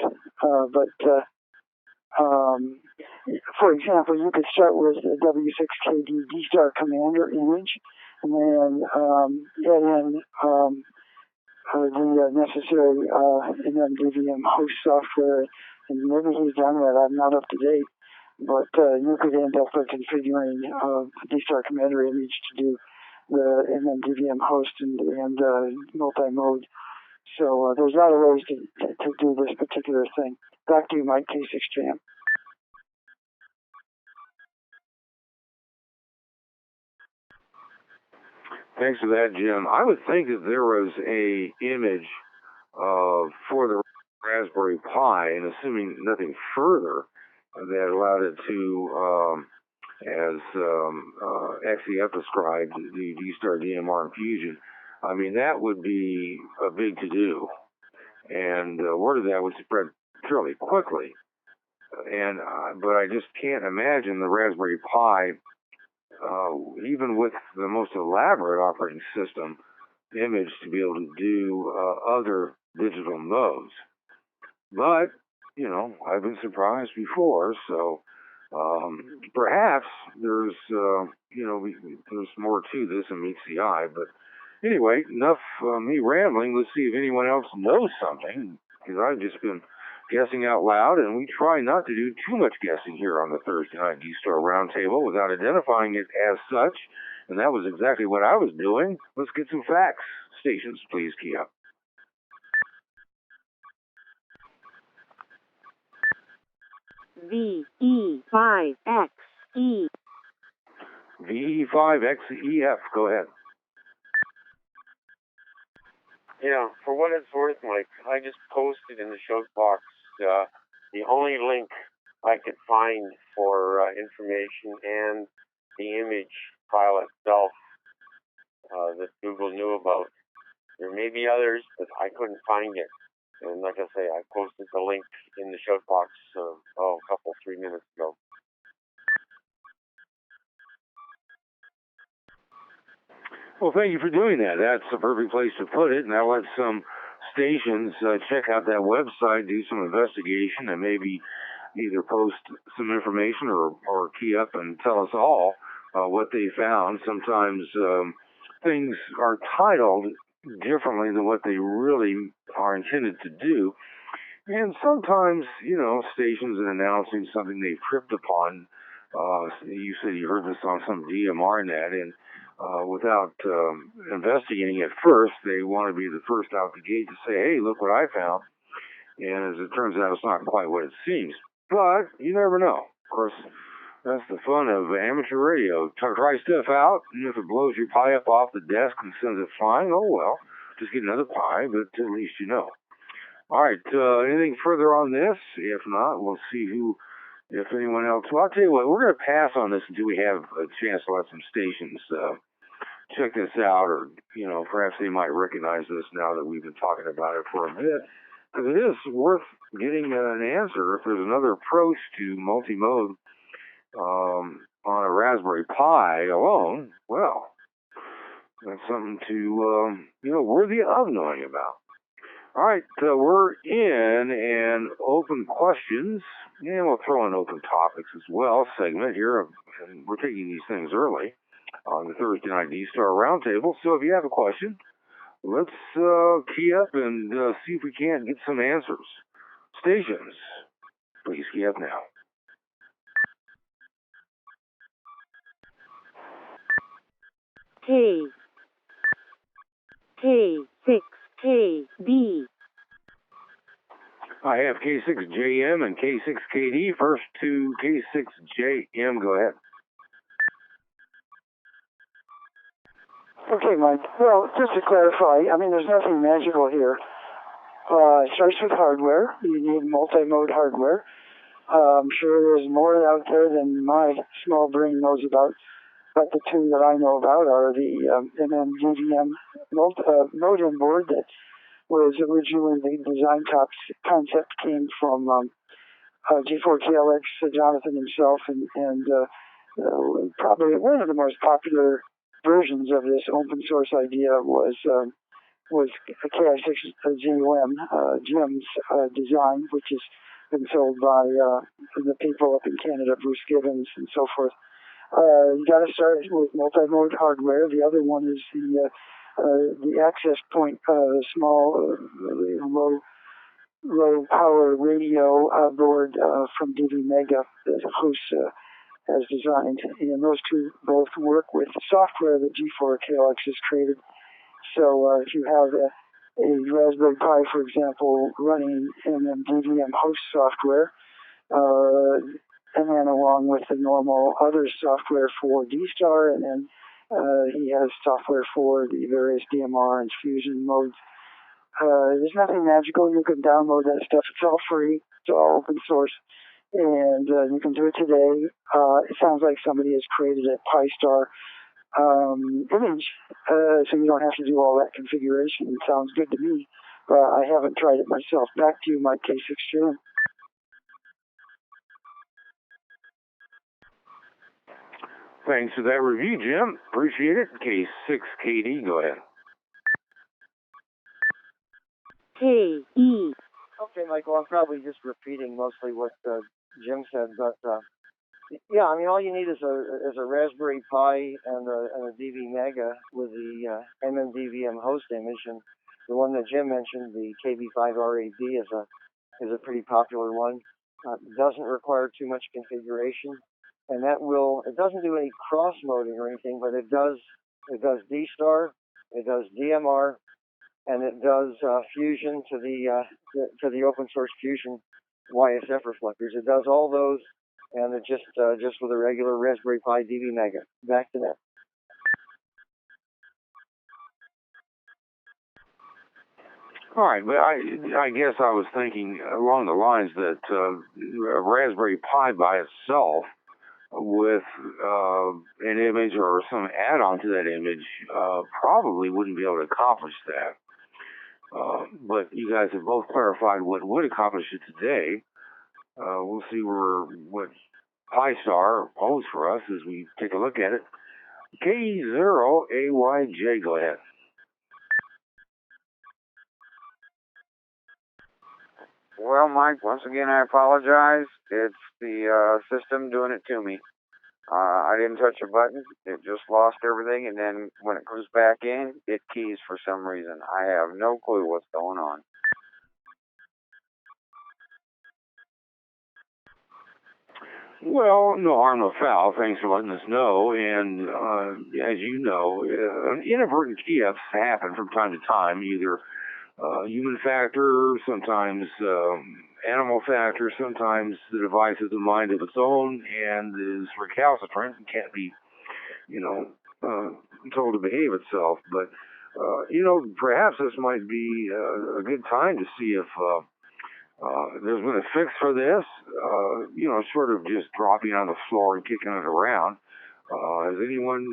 For example, you could start with the W6KD D-Star Commander image, and then add in the necessary MMDVM host software, and maybe he's done that. I'm not up to date, but you could end up configuring the D-Star Commander image to do the MMDVM host and multi-mode So there's a lot of ways to do this particular thing. Back to you, Mike, K6JM. Thanks for that, Jim. I would think that there was a image for the Raspberry Pi, and assuming nothing further, that allowed it to, as XEF described, the D-Star DMR infusion. I mean, that would be a big to-do, and word of that would spread fairly quickly. And but I just can't imagine the Raspberry Pi, even with the most elaborate operating system image, to be able to do other digital modes. But, you know, I've been surprised before, so perhaps there's, there's more to this than meets the eye. But anyway, enough me rambling. Let's see if anyone else knows something, because I've just been guessing out loud, and we try not to do too much guessing here on the Thursday Night D-Star Roundtable without identifying it as such, and that was exactly what I was doing. Let's get some facts. Stations, please key up. VE5XE. VE5XEF, go ahead. Yeah, for what it's worth, Mike, I just posted in the show box the only link I could find for information and the image file itself that Google knew about. There may be others, but I couldn't find it. And like I say, I posted the link in the show box a couple, 3 minutes ago. Well, thank you for doing that. That's the perfect place to put it. And I'll let some stations check out that website, do some investigation, and maybe either post some information or key up and tell us all what they found. Sometimes things are titled differently than what they really are intended to do. And sometimes, you know, stations are announcing something they've tripped upon. You said you heard this on some DMR net, and without investigating it first, they want to be the first out the gate to say, hey, look what I found. And as it turns out, it's not quite what it seems. But you never know. Of course, that's the fun of amateur radio. Try stuff out, and if it blows your pie up off the desk and sends it flying, oh well, just get another pie, but at least you know. All right, anything further on this? If not, we'll see if anyone else. Well, I'll tell you what, we're going to pass on this until we have a chance to let some stations check this out, or, you know, perhaps they might recognize this now that we've been talking about it for a bit. Because it is worth getting an answer. If there's another approach to multi-mode on a Raspberry Pi alone, well, that's something to, worthy of knowing about. All right, we're in an open questions, and we'll throw in open topics as well segment here. And we're taking these things early on the Thursday Night D-Star Roundtable. So if you have a question, let's key up and see if we can't get some answers. Stations, please key up now. K6KB. I have K6JM and K6KD. First to K6JM, go ahead. Okay, Mike. Well, just to clarify, I mean, there's nothing magical here. It starts with hardware. You need multi-mode hardware. I'm sure there's more out there than my small brain knows about, but the two that I know about are the MMGVM modem board that was originally the design concept came from G4KLX, Jonathan himself, and probably one of the most popular versions of this open source idea was KI6GUM, Jim's design, which has been sold by the people up in Canada, Bruce Gibbons and so forth. You got to start with multi-mode hardware. The other one is the access point, small, low power radio board from DV Mega that Hus has designed, and those two both work with software that G4KLX has created. So if you have a Raspberry Pi, for example, running MMDVM host software, and then along with the normal other software for D-Star, and then he has software for the various DMR and fusion modes. There's nothing magical. You can download that stuff. It's all free. It's all open source. And you can do it today. It sounds like somebody has created a Pi-Star image, so you don't have to do all that configuration. It sounds good to me. I haven't tried it myself. Back to you, Mike K6 Jim. Thanks for that review, Jim. Appreciate it. K6KD, go ahead. KE. Okay, Michael, I'm probably just repeating mostly what Jim said, but yeah, I mean, all you need is a Raspberry Pi and a DV Mega with the MMDVM host image, and the one that Jim mentioned, the KB5RAD, is a pretty popular one. Doesn't require too much configuration, and it doesn't do any cross moding or anything, but it does D-Star, it does DMR, and it does fusion to the open source Fusion YSF reflectors. It does all those, and it just with a regular Raspberry Pi DV Mega. Back to that. All right, but I guess I was thinking along the lines that a Raspberry Pi by itself with an image or some add-on to that image probably wouldn't be able to accomplish that. But you guys have both clarified what would accomplish it today. We'll see what Pi-Star holds for us as we take a look at it. K0AYJ, go ahead. Well, Mike, once again, I apologize. It's the system doing it to me. I didn't touch a button. It just lost everything, and then when it comes back in, it keys for some reason. I have no clue what's going on. Well, no harm, no foul. Thanks for letting us know. And as you know, inadvertent key-ups happen from time to time, either human factor, sometimes animal factor, sometimes the device has a mind of its own and is recalcitrant and can't be, told to behave itself. But, perhaps this might be a good time to see if there's been a fix for this, sort of just dropping on the floor and kicking it around. Has anyone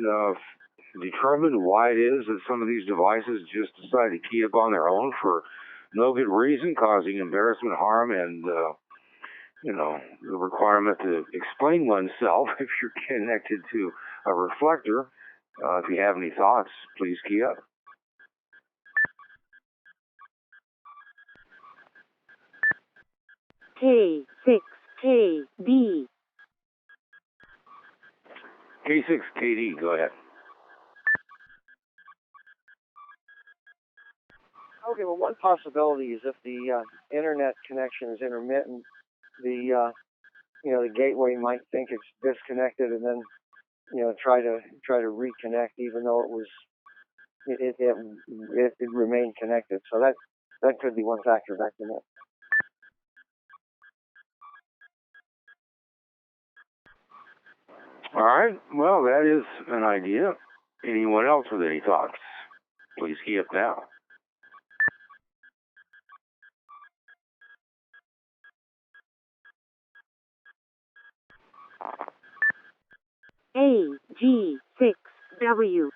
determined why it is that some of these devices just decide to key up on their own for no good reason, causing embarrassment, harm, and, the requirement to explain oneself if you're connected to a reflector? If you have any thoughts, please key up. K6KD. K6KD, go ahead. Okay, well, one possibility is if the internet connection is intermittent, the gateway might think it's disconnected and then try to reconnect, even though it remained connected. So that could be one factor back in that. All right. Well, that is an idea. Anyone else with any thoughts? Please key up now. AG6W.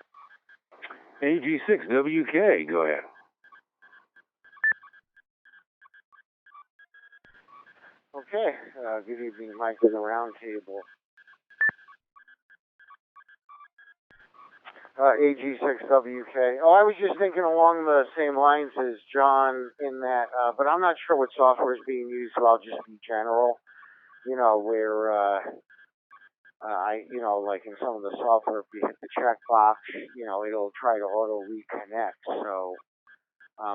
AG6WK, go ahead. Okay, good evening, Mike in the roundtable. AG6WK. Oh, I was just thinking along the same lines as John in that, but I'm not sure what software is being used, so I'll just be general. Where like in some of the software, if you hit the checkbox, it'll try to auto reconnect. So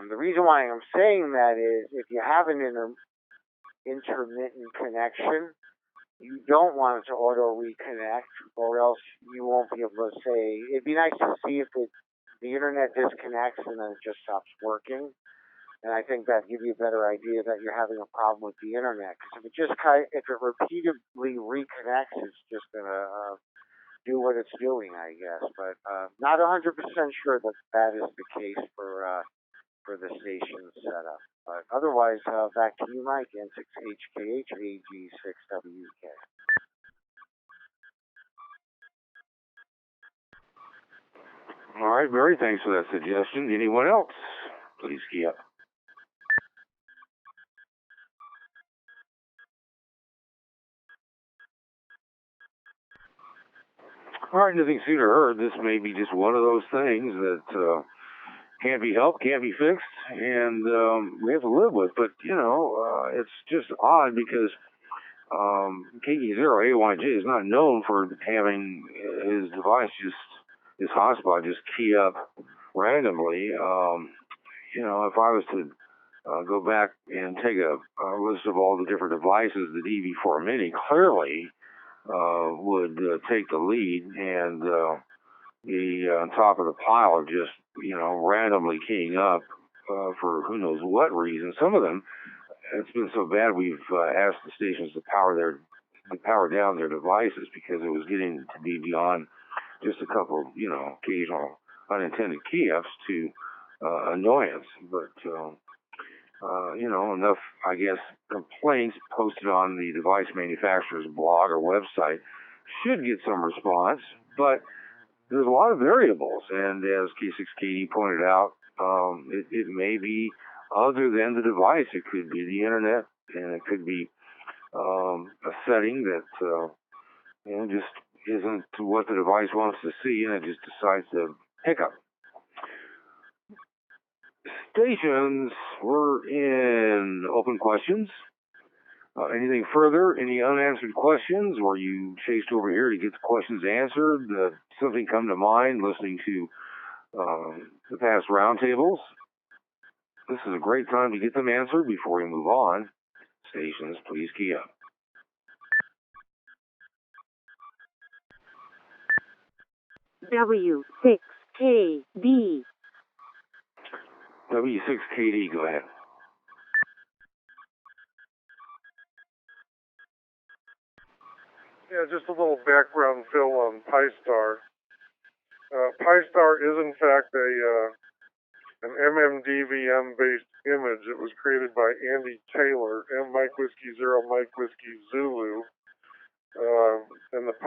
the reason why I'm saying that is if you have an intermittent connection, you don't want it to auto reconnect, or else you won't be able to say. It'd be nice to see if it the internet disconnects and then it just stops working. And I think that gives you a better idea that you're having a problem with the internet. Because if it repeatedly reconnects, it's just gonna do what it's doing, I guess. But not 100% sure that that is the case for the station setup. But otherwise, back to you, Mike, N6HKHAG6WK. All right, Barry, thanks for that suggestion. Anyone else? Please key up. All right, nothing seen or heard. This may be just one of those things that can't be helped, can't be fixed, and we have to live with. But, it's just odd because KE0AYJ is not known for having his device his hotspot just key up randomly. If I was to go back and take a list of all the different devices, the DV4 Mini clearly would take the lead and be on top of the pile of just, randomly keying up for who knows what reason. Some of them, it's been so bad we've asked the stations to power down their devices because it was getting to be beyond just a couple, occasional unintended key-ups to annoyance. But, enough, I guess, complaints posted on the device manufacturer's blog or website should get some response. But there's a lot of variables, and as K6KD pointed out, it may be other than the device. It could be the internet, and it could be a setting that just isn't what the device wants to see, and it just decides to hiccup. Stations, we're in open questions. Anything further? Any unanswered questions? Or you chased over here to get the questions answered? Something come to mind listening to the past roundtables? This is a great time to get them answered before we move on. Stations, please key up. W6KD. W6KD, go ahead. Yeah, just a little background fill on Pi-Star. Pi-Star is in fact an MMDVM-based image. It was created by Andy Taylor, M Mike Whiskey Zero Mike Whiskey Zulu. And the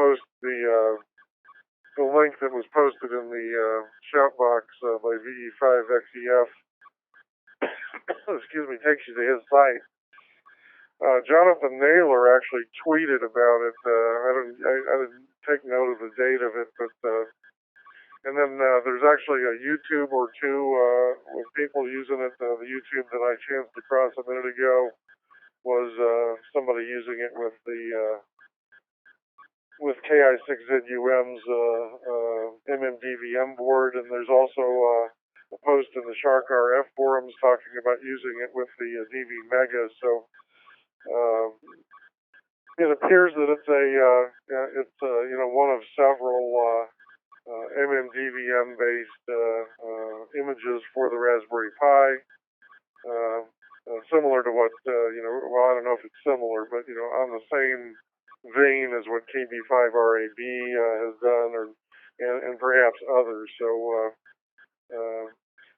link that was posted in the shout box by VE5XEF, excuse me, takes you to his site. Jonathan Naylor actually tweeted about it. I didn't take note of the date of it, but and then there's actually a YouTube or two with people using it. The YouTube that I chanced across a minute ago was somebody using it with the with KI6ZUM's MMDVM board, and there's also a post in the Shark RF forums talking about using it with the DV Mega. So it appears that it's one of several MMDVM based images for the Raspberry Pi. Similar to what well, I don't know if it's similar, but on the same vein as what KB5RAB has done, and perhaps others. So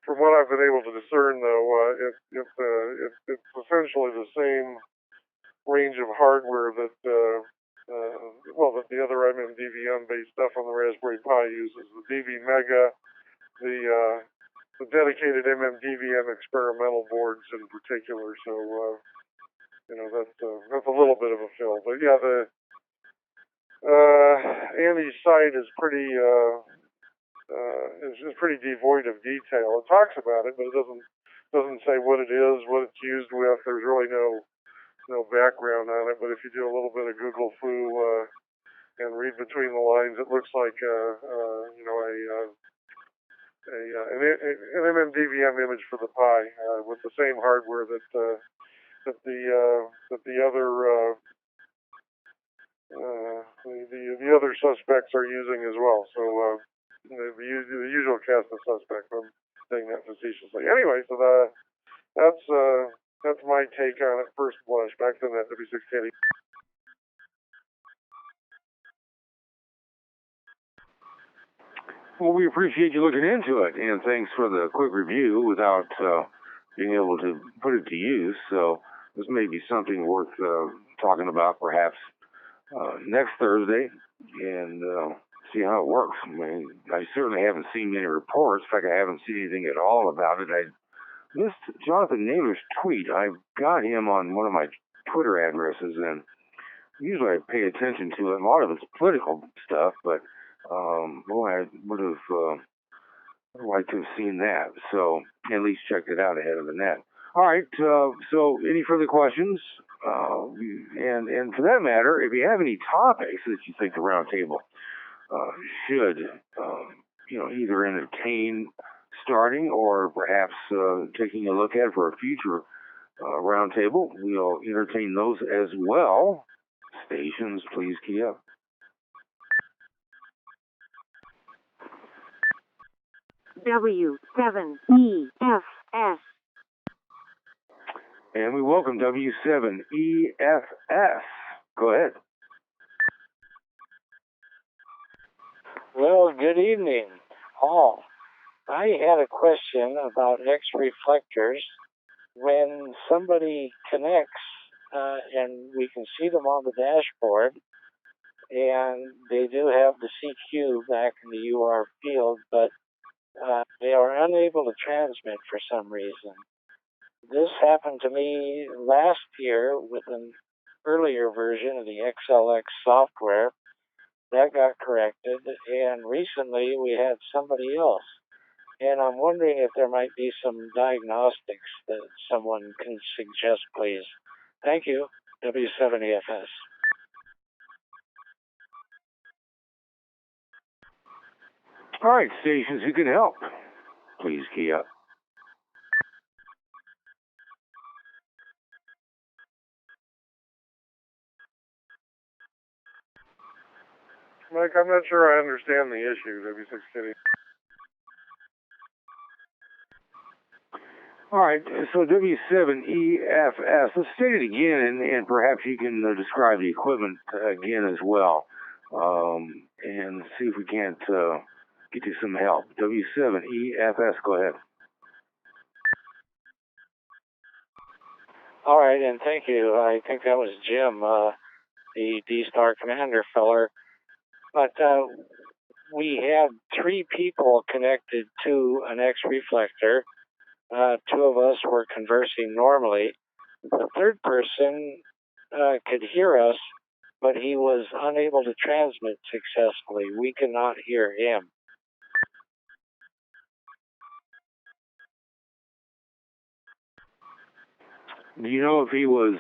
from what I've been able to discern, though, it's essentially the same range of hardware that that the other MMDVM based stuff on the Raspberry Pi uses. The DV Mega, the dedicated MMDVM experimental boards in particular. So that's a little bit of a fill. But yeah, the Andy's site is pretty pretty devoid of detail. It talks about it, but it doesn't say what it is, what it's used with. There's really no background on it. But if you do a little bit of Google foo and read between the lines, it looks like an MMDVM image for the Pi with the same hardware that the other suspects are using as well. So the usual cast of suspects. I'm saying that facetiously. Anyway, so that's my take on it. First blush. Back to that W6 Katie. Well, we appreciate you looking into it, and thanks for the quick review without being able to put it to use. So this may be something worth talking about perhaps next Thursday and see how it works. I mean, I certainly haven't seen many reports. In fact, I haven't seen anything at all about it. I missed Jonathan Naylor's tweet. I've got him on one of my Twitter addresses, and usually I pay attention to it. A lot of it's political stuff, but boy, I would have liked to have seen that. So at least checked it out ahead of the net. All right. So any further questions? And for that matter, if you have any topics that you think the roundtable should, either entertain starting or perhaps taking a look at for a future roundtable, we'll entertain those as well. Stations, please key up. W7EFS. And we welcome W7EFS. Go ahead. Well, good evening, all. I had a question about X reflectors. When somebody connects and we can see them on the dashboard, and they do have the CQ back in the UR field, but they are unable to transmit for some reason. This happened to me last year with an earlier version of the XLX software. That got corrected, and recently we had somebody else. And I'm wondering if there might be some diagnostics that someone can suggest, please. Thank you, W7EFS. All right, stations who can help, please key up. Mike, I'm not sure I understand the issue, W6 Kitty. All right, so W7EFS, let's state it again, and perhaps you can describe the equipment again as well, and see if we can't get you some help. W7EFS, go ahead. All right, and thank you. I think that was Jim, the D-Star Commander feller. But we had 3 people connected to an X reflector. 2 of us were conversing normally. The third person could hear us, but he was unable to transmit successfully. We could not hear him. Do you know if he was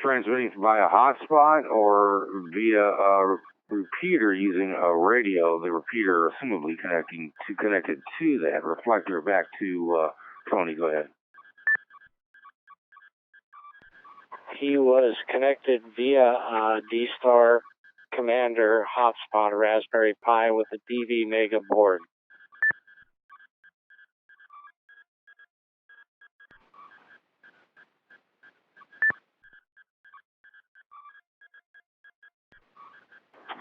transmitting via hotspot or via a repeater using a radio, the repeater assumably connected to that reflector back to Tony? Go ahead. He was connected via D-Star Commander hotspot, a Raspberry Pi with a DV Mega board.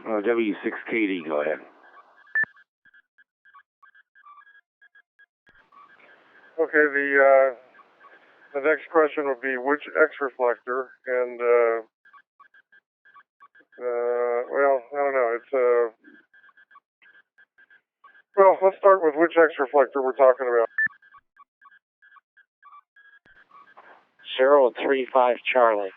W6KD, go ahead. Okay, the next question would be which X reflector, and well, I don't know. It's well, let's start with which X reflector we're talking about. 035 Charlie.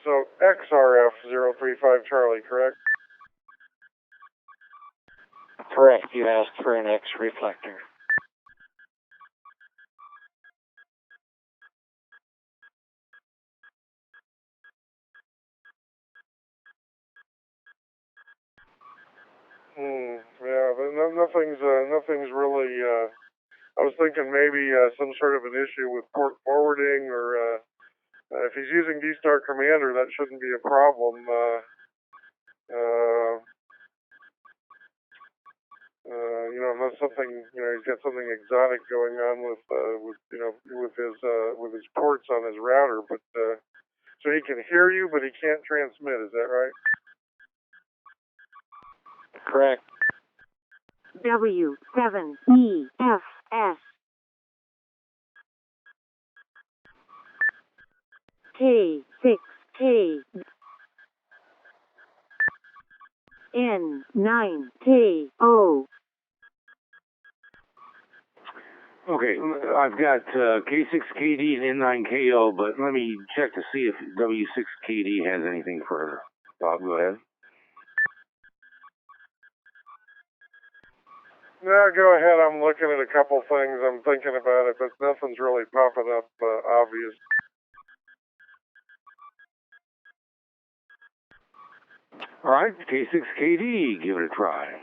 So XRF035 Charlie, correct? Correct. You asked for an X reflector. Yeah, but nothing's really. I was thinking maybe some sort of an issue with port forwarding, or if he's using D-Star Commander, that shouldn't be a problem. Unless something, he's got something exotic going on with his ports on his router. But so he can hear you, but he can't transmit. Is that right? Correct. W7EFS K6K N9KO. Okay, I've got K6KD and N9KO, but let me check to see if W6KD has anything further. Bob, go ahead. No, go ahead. I'm looking at a couple things. I'm thinking about it, but nothing's really popping up obvious. All right, K6KD, give it a try.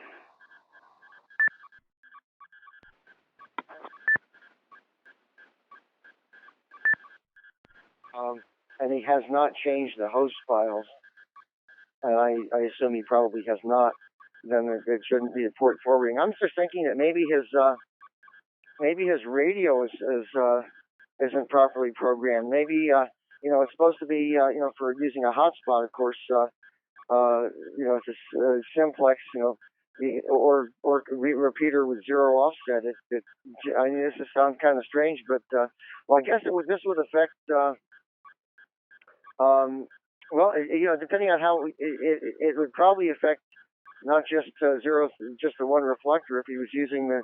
And he has not changed the host files. And I assume he probably has not. Then it shouldn't be a port forwarding. I'm just thinking that maybe his radio isn't properly programmed. Maybe it's supposed to be for using a hotspot, of course. It's a simplex, or repeater with zero offset. I mean, this sounds kind of strange, but I guess this would affect. Depending on how it would probably affect not just just the one reflector if he was using the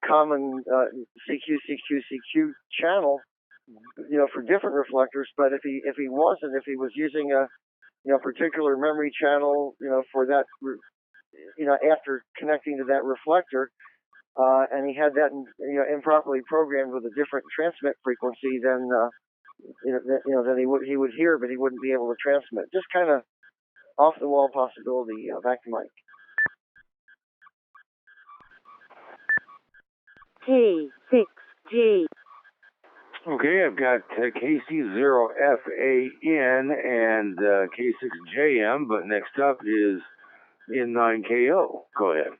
common CQ channel, for different reflectors. But if he wasn't, if he was using a particular memory channel, for that, after connecting to that reflector, and he had that, improperly programmed with a different transmit frequency, then then he would hear, but he wouldn't be able to transmit. Just kind of off the wall possibility. Back to Mike. K6J. Okay, I've got KC0FAN and K6JM, but next up is N9KO. Go ahead.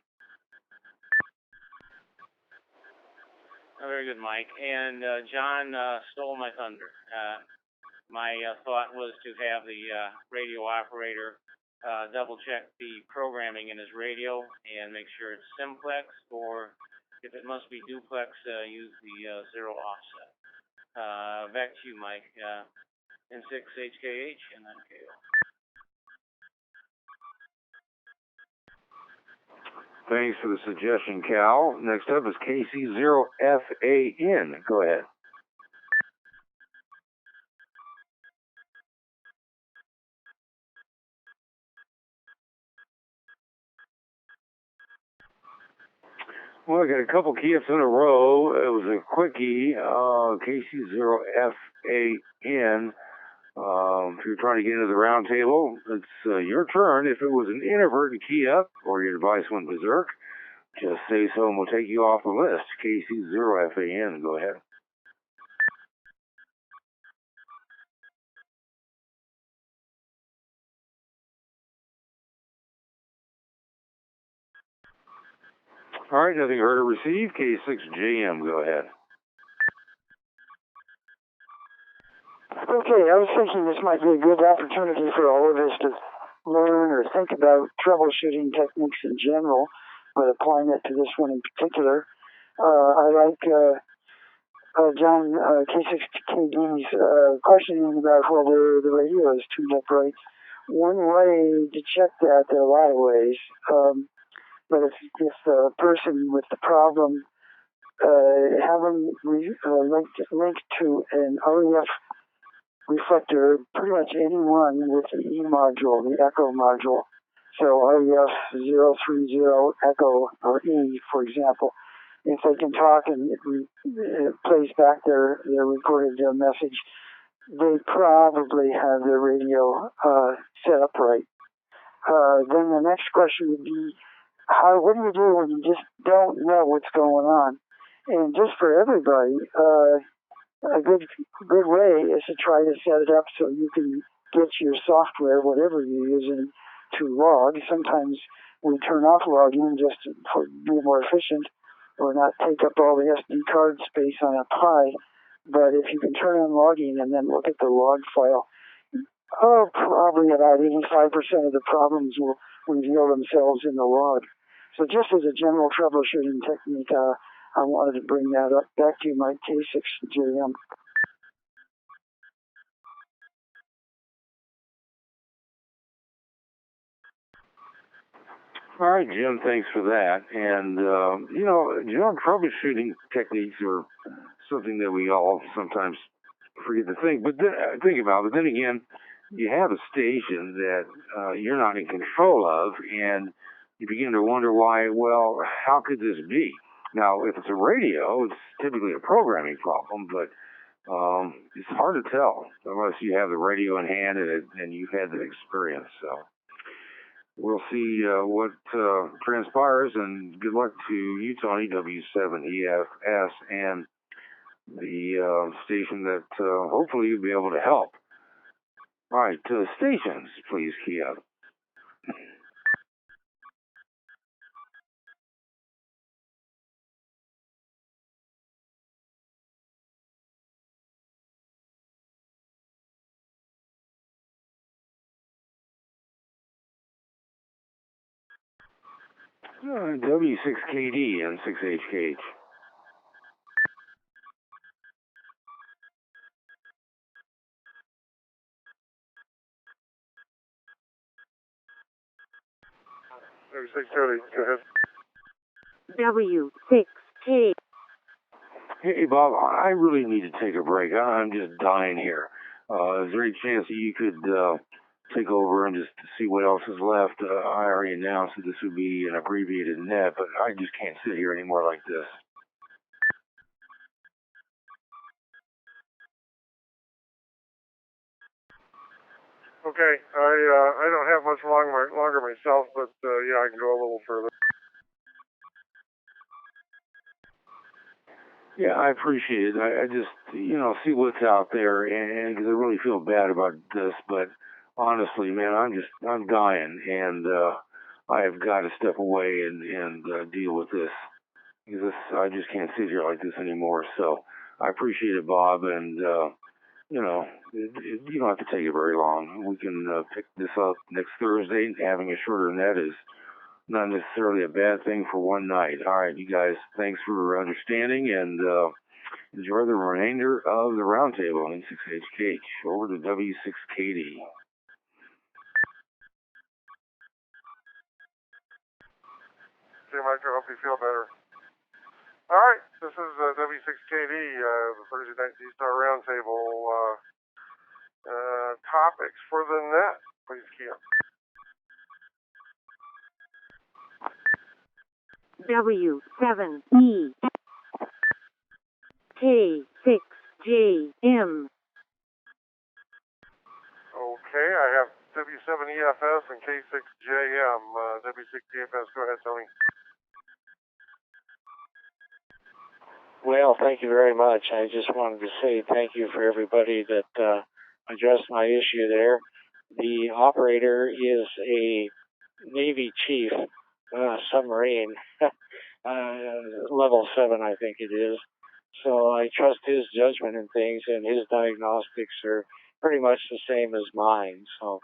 Very good, Mike. And John stole my thunder. My thought was to have the radio operator double check the programming in his radio and make sure it's simplex, or if it must be duplex, use the zero offset. Back to you, Mike. N6HKH and N9KO. Thanks for the suggestion, Cal. Next up is KC0FAN. Go ahead. Well, I got a couple key-ups in a row. It was a quickie, KC0FAN. If you're trying to get into the round table, it's your turn. If it was an inadvertent key-up or your device went berserk, just say so and we'll take you off the list. KC0FAN, go ahead. All right, nothing heard or received. K6JM, go ahead. Okay, I was thinking this might be a good opportunity for all of us to learn or think about troubleshooting techniques in general, but applying it to this one in particular. I like John K6KD's questioning about whether the radio is tuned up right. One way to check that, there are a lot of ways, but if the person with the problem have them linked to an REF reflector, pretty much anyone with the E module, the echo module. So REF 030 echo or E, for example. If they can talk and it plays back their recorded message, they probably have their radio set up right. Then the next question would be, what do you do when you just don't know what's going on? And just for everybody, a good way is to try to set it up so you can get your software, whatever you're using, to log. Sometimes we turn off logging just to be more efficient or not take up all the SD card space on a Pi. But if you can turn on logging and then look at the log file, probably about 85% of the problems will reveal themselves in the log. So just as a general troubleshooting technique, I wanted to bring that up back to you, Mike K6JM. All right, Jim, thanks for that. And, John, troubleshooting techniques are something that we all sometimes forget to think about. But then again, you have a station that you're not in control of, and you begin to wonder why, well, how could this be? Now, if it's a radio, it's typically a programming problem, but it's hard to tell unless you have the radio in hand and you've had that experience. So we'll see what transpires, and good luck to you, Tony, W7EFS, and the station that hopefully you'll be able to help. All right, stations, please key up. W6KD and 6HKH. W630, go ahead. W6K. Hey, Bob, I really need to take a break. I'm just dying here. Is there any chance that you could take over and just see what else is left? I already announced that this would be an abbreviated net, but I just can't sit here anymore like this. Okay, I don't have much longer myself, but yeah, I can go a little further. Yeah, I appreciate it. I just, see what's out there, and because I really feel bad about this, but honestly, man, I'm dying, and I have got to step away and deal with this. Because I just can't sit here like this anymore. So I appreciate it, Bob, and you don't have to take it very long. We can pick this up next Thursday. Having a shorter net is not necessarily a bad thing for one night. All right, you guys, thanks for understanding, and enjoy the remainder of the roundtable in 6HK. Over to W6KD. Okay, Mike, I hope you feel better. All right, this is W6KD, the Thursday Night D-Star Roundtable. Topics for the net, please key up. W7E K6JM. Okay, I have W7EFS and K6JM. W6EFS, go ahead, Tony. Well, thank you very much. I just wanted to say thank you for everybody that addressed my issue there. The operator is a Navy chief submarine, level 7, I think it is. So I trust his judgment in things, and his diagnostics are pretty much the same as mine. So,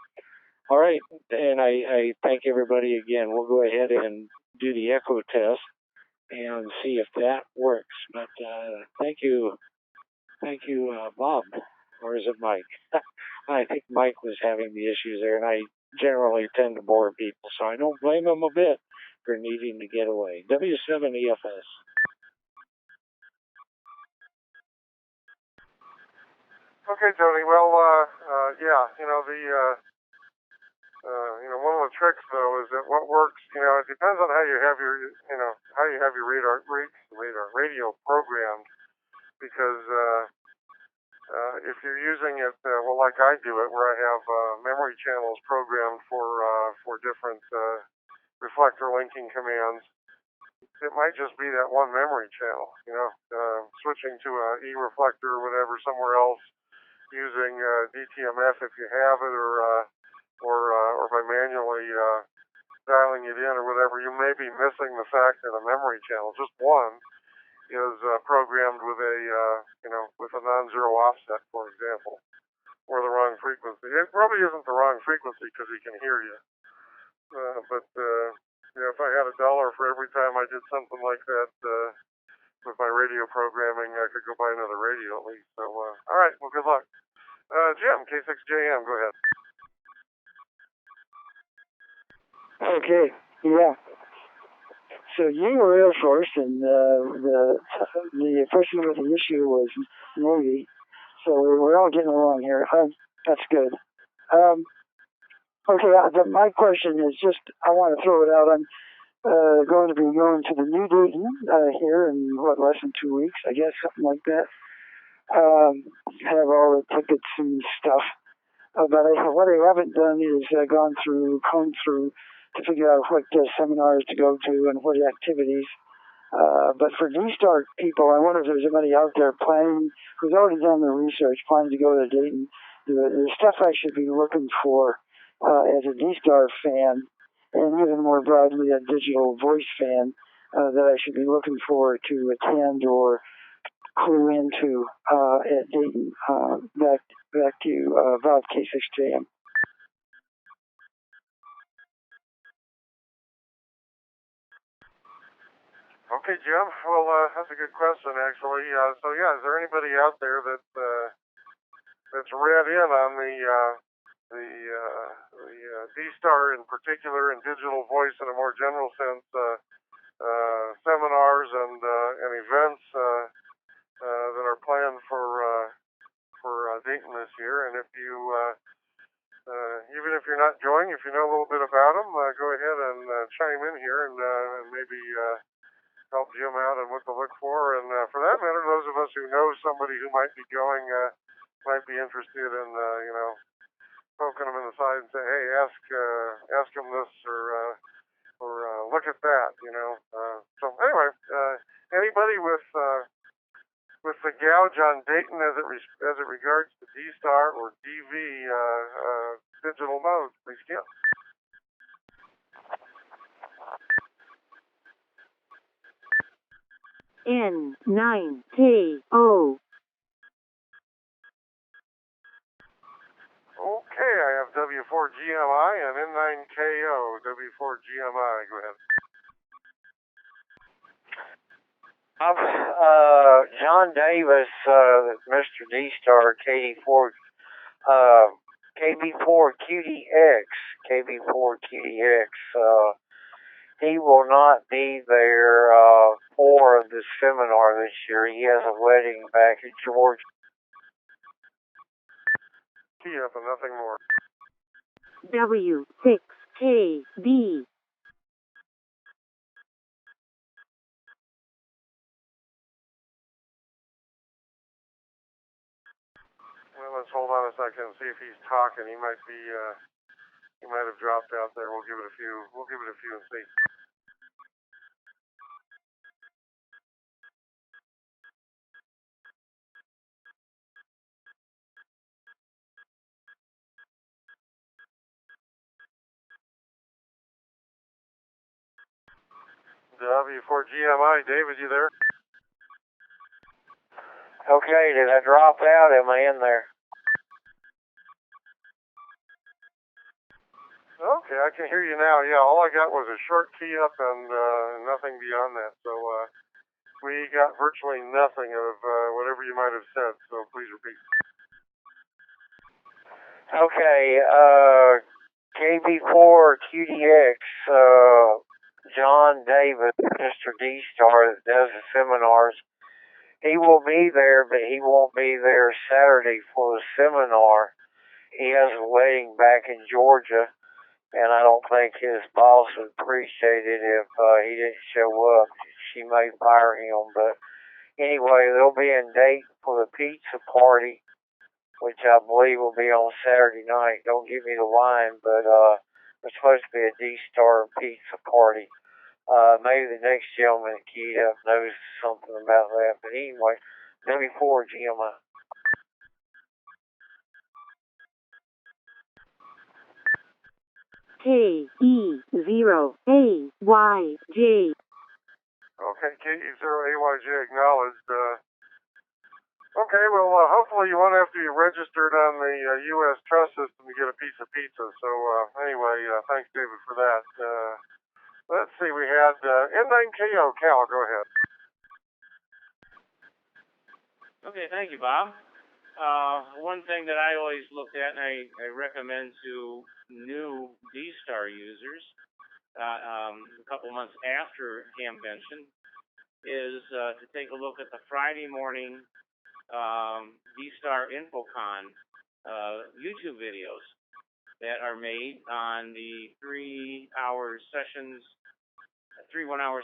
all right, and I thank everybody again. We'll go ahead and do the echo test and see if that works. But thank you, Bob, or is it Mike? I think Mike was having the issues there, and I generally tend to bore people, so I don't blame him a bit for needing to get away. W7EFS. Okay, Tony. Well, yeah, one of the tricks though is that what works, it depends on how you have your, radio programmed, because if you're using it, like I do it, where I have memory channels programmed for different reflector linking commands, it might just be that one memory channel, switching to a E-reflector or whatever somewhere else, using DTMF if you have it, or by manually dialing it in or whatever. You may be missing the fact that a memory channel, just one, is programmed with a non-zero offset, for example, or the wrong frequency. It probably isn't the wrong frequency because he can hear you. But if I had $1 for every time I did something like that with my radio programming, I could go buy another radio at least. So, all right, well, good luck. Jim, K6JM, go ahead. Okay, yeah. So you were Air Force, and the person with the issue was Navy. So we're all getting along here. That's good. Okay, my question is just, I want to throw it out. I'm going to be going to the New Dayton here in, less than 2 weeks, I guess, something like that. Have all the tickets and stuff. But what I haven't done is combed through to figure out what seminars to go to and what activities. But for D-Star people, I wonder if there's anybody out there planning, who's already done the research, planning to go to Dayton. The stuff I should be looking for as a D-Star fan, and even more broadly a digital voice fan, that I should be looking for to attend or clue into at Dayton. Back to you, Bob, K6JM. Okay, Jim. Well, that's a good question, actually. Is there anybody out there that's read in on the D-Star in particular, and digital voice in a more general sense, seminars and events that are planned for Dayton this year? And if you even if you're not going, if you know a little bit about them, go ahead and chime in here and maybe help Jim out on what to look for. And for that matter, those of us who know somebody who might be going might be interested in, poking them in the side and say, hey, ask them this or look at that, So anyway, anybody with the gouge on Dayton as it regards to D-Star or DV digital modes, please give. N9KO. Okay, I have W4GMI and N9KO. W4GMI, go ahead. John Davis, Mr. D-Star, KB4QDX, KB4QDX, he will not be there for the seminar this year. He has a wedding back in Georgia. Key up and nothing more. W6KB. Well, let's hold on a second and see if he's talking. He might have dropped out there. We'll give it a few and see. W4GMI, David, you there? Okay, did I drop out? Am I in there? Okay, I can hear you now. Yeah, all I got was a short key up and nothing beyond that. So we got virtually nothing of whatever you might have said. So please repeat. Okay, KB4QDX, John Davis, Mr. D-Star that does the seminars. He will be there, but he won't be there Saturday for the seminar. He has a wedding back in Georgia, and I don't think his boss would appreciate it if he didn't show up. She may fire him, but anyway, they'll be in Dayton for the pizza party, which I believe will be on Saturday night. Don't give me the line, but it's supposed to be a D-Star pizza party. Maybe the next gentleman that keyed up knows something about that. But anyway, let me forward you my. KE0AYJ. Okay, KE0AYJ acknowledged. Okay, well, hopefully you won't have to be registered on the U.S. trust system to get a piece of pizza. So anyway, thanks, David, for that. Let's see, we had N9KO. Cal, go ahead. Okay, thank you, Bob. One thing that I always look at, and I recommend to new D-Star users, a couple months after Hamvention, is to take a look at the Friday morning D-Star InfoCon YouTube videos that are made on the 3 1-hour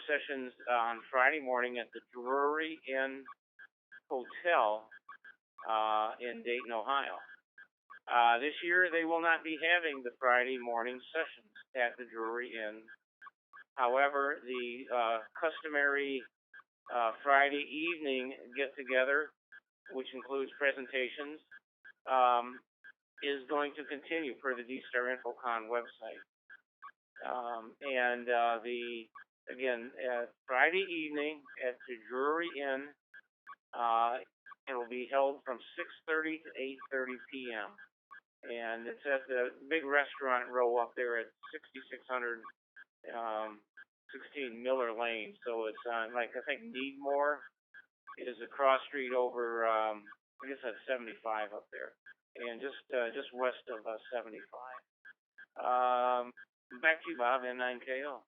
sessions on Friday morning at the Drury Inn Hotel in Dayton, Ohio. This year they will not be having the Friday morning sessions at the Drury Inn. However, the customary Friday evening get-together, which includes presentations, is going to continue per the D-Star InfoCon website. Friday evening at the Drury Inn, it will be held from 6:30 to 8:30 p.m. And it's at the big restaurant row up there at 6600 16 Miller Lane. So it's on, I think Needmore is a cross street over, I guess that's 75 up there, and just west of 75. Back to you, Bob, N9KO.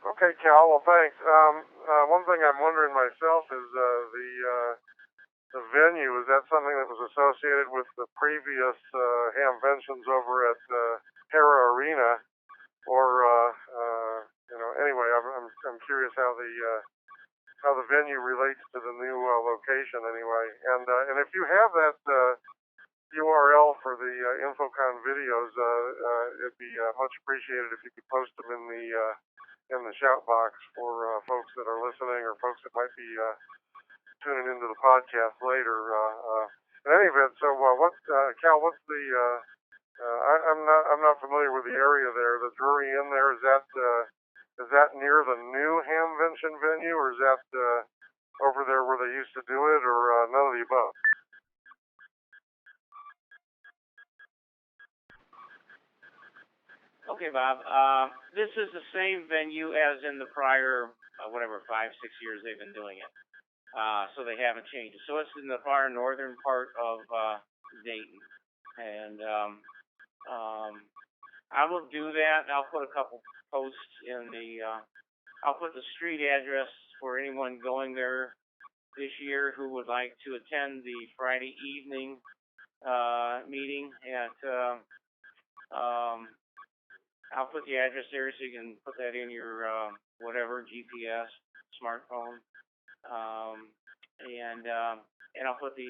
Okay, Cal. Well, thanks. One thing I'm wondering myself is the venue. Is that something that was associated with the previous Hamventions over at Hera Arena, or Anyway, I'm curious how the venue relates to the new location. Anyway, and if you have that URL for the InfoCon videos, it'd be much appreciated if you could post them in the shout box for folks that are listening or folks that might be tuning into the podcast later. In any event, so Cal? What's the? I'm not familiar with the area there. The Drury Inn there, is that near the new Hamvention venue, or is that over there where they used to do it, or none of the above? Okay, Bob. This is the same venue as in the prior, 5-6 years they've been doing it. So they haven't changed it. So it's in the far northern part of Dayton. And I will do that. I'll put a couple posts in I'll put the street address for anyone going there this year who would like to attend the Friday evening meeting at I'll put the address there so you can put that in your whatever GPS smartphone, and I'll put the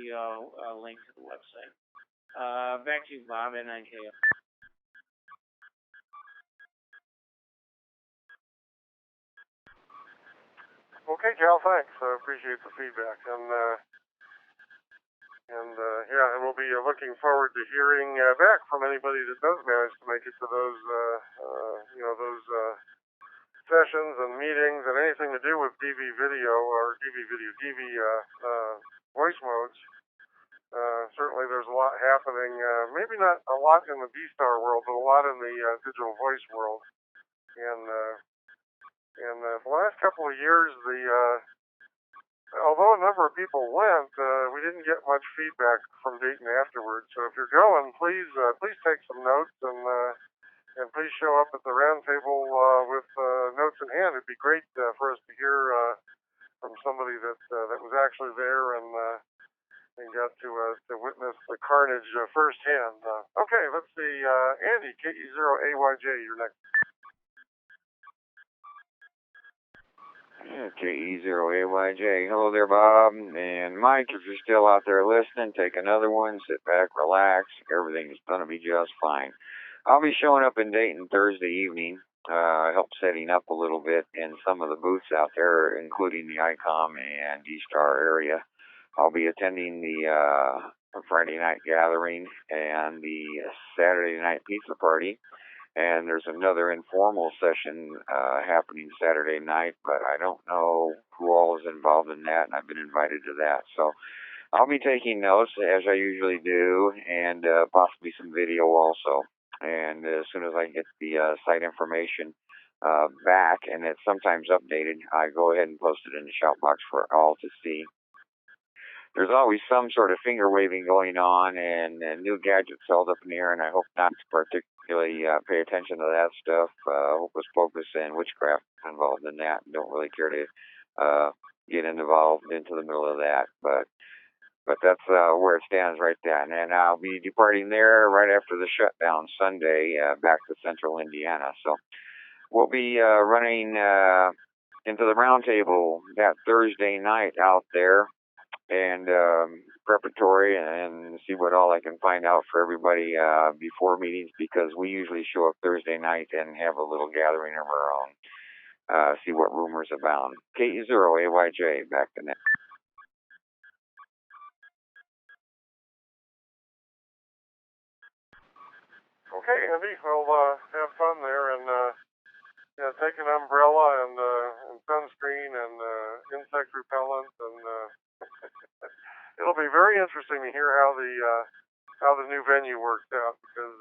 link to the website. Back to you, Bob, N9KO. Okay, Cal. Thanks. I appreciate the feedback, and we'll be looking forward to hearing back from anybody that does manage to make it to those sessions and meetings and anything to do with DV video or DV voice modes. Certainly there's a lot happening, maybe not a lot in the D-Star world, but a lot in the digital voice world. And the last couple of years, although a number of people went, we didn't get much feedback from Dayton afterwards. So if you're going, please take some notes and please show up at the roundtable with notes in hand. It'd be great for us to hear from somebody that was actually there and got to witness the carnage firsthand. Okay, let's see. Andy, KE0AYJ, you're next. KE0AYJ. Hello there, Bob. And Mike, if you're still out there listening, take another one, sit back, relax. Everything's going to be just fine. I'll be showing up in Dayton Thursday evening. I helped setting up a little bit in some of the booths out there, including the ICOM and D-Star area. I'll be attending the Friday night gathering and the Saturday night pizza party. And there's another informal session happening Saturday night, but I don't know who all is involved in that, and I've been invited to that. So I'll be taking notes, as I usually do, and possibly some video also. And as soon as I get the site information back, and it's sometimes updated, I go ahead and post it in the shout box for all to see. There's always some sort of finger waving going on and new gadgets held up in the air, and I hope not to particularly pay attention to that stuff. Hocus pocus and witchcraft involved in that. Don't really care to get involved into the middle of that, but that's where it stands right there. And I'll be departing there right after the shutdown Sunday back to Central Indiana. So we'll be running into the roundtable that Thursday night out there, and preparatory and see what all I can find out for everybody before meetings, because we usually show up Thursday night and have a little gathering of our own, see what rumors abound. KE0AYJ, back to net. Okay, Andy, we'll have fun there and take an umbrella and sunscreen and insect repellent, and it'll be very interesting to hear how the new venue works out, because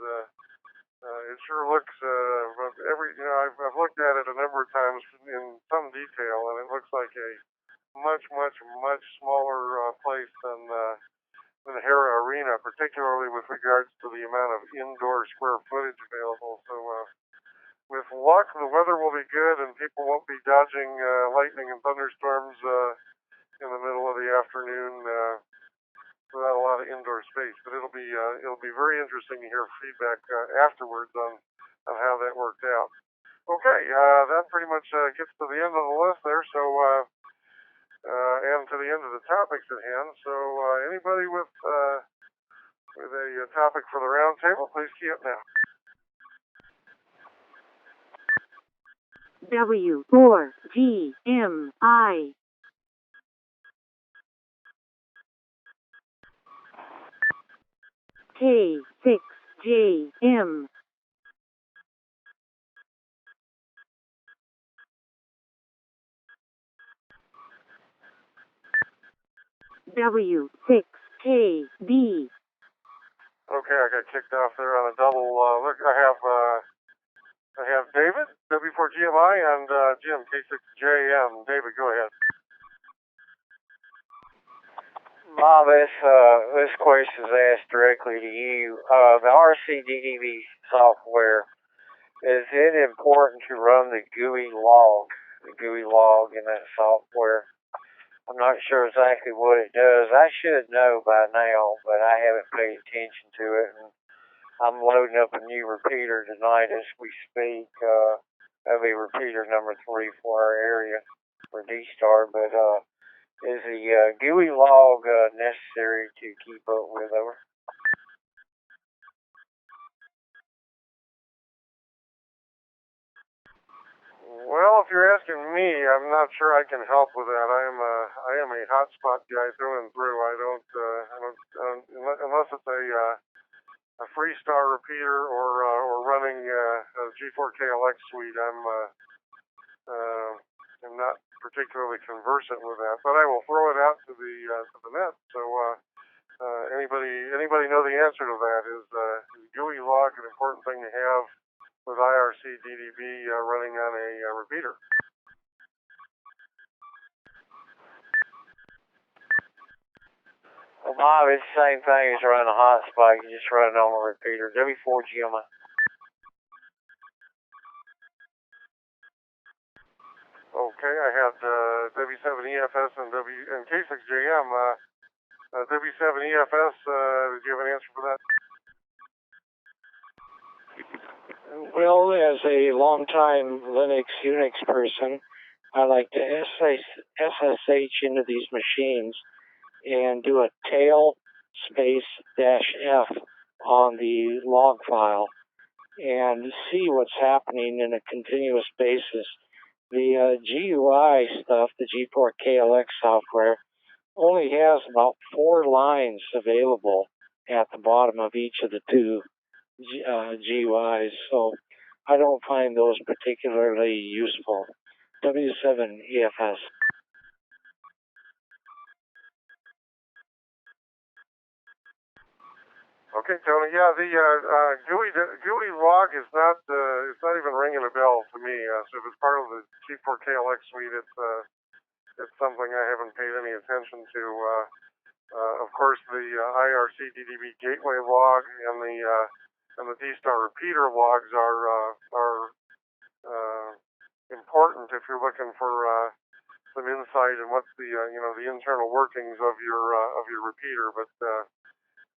it sure looks I've looked at it a number of times in some detail, and it looks like a much smaller place than Hara Arena, particularly with regards to the amount of indoor square footage available. So with luck, the weather will be good, and people won't be dodging lightning and thunderstorms in the middle of the afternoon without a lot of indoor space. But it'll be very interesting to hear feedback afterwards on how that worked out. Okay, that pretty much gets to the end of the list there. So and to the end of the topics at hand. So anybody with a topic for the roundtable, please key up now. W4GMI. K6JM. W6KB. Okay, I got kicked off there on a double. Look, I have David, W4GMI, and Jim, K6JM. David, go ahead. Bob, this question is asked directly to you. The RCDDB software, is it important to run the GUI log in that software? I'm not sure exactly what it does. I should know by now, but I haven't paid attention to it. And I'm loading up a new repeater tonight as we speak. That'll be repeater number 3 for our area for D-Star. But is the GUI log necessary to keep up with? Over. Well, if you're asking me, I'm not sure I can help with that. I am a hotspot guy through and through. I don't unless it's a Freestar repeater or running a G4KLX suite. I'm not particularly conversant with that, but I will throw it out to the net. So anybody know the answer to that? Is GUI log an important thing to have with IRC DDB running on a repeater? Well, Bob, it's the same thing as running a hotspot. You just run it on a repeater. W4GMI. Okay, I had W7EFS and K6JM. W7EFS, did you have an answer for that? Well, as a longtime Linux Unix person, I like to SSH into these machines and do a tail space dash F on the log file and see what's happening in a continuous basis. The GUI stuff, the G4KLX software, only has about 4 lines available at the bottom of each of the two GUIs, so I don't find those particularly useful. W7EFS. Okay, Tony. Yeah, the GUI log is not it's not even ringing a bell to me. So if it's part of the G4KLX suite, it's something I haven't paid any attention to. Of course, the IRC-DDB gateway log and the D-Star repeater logs are important if you're looking for some insight in what's the the internal workings of your repeater. But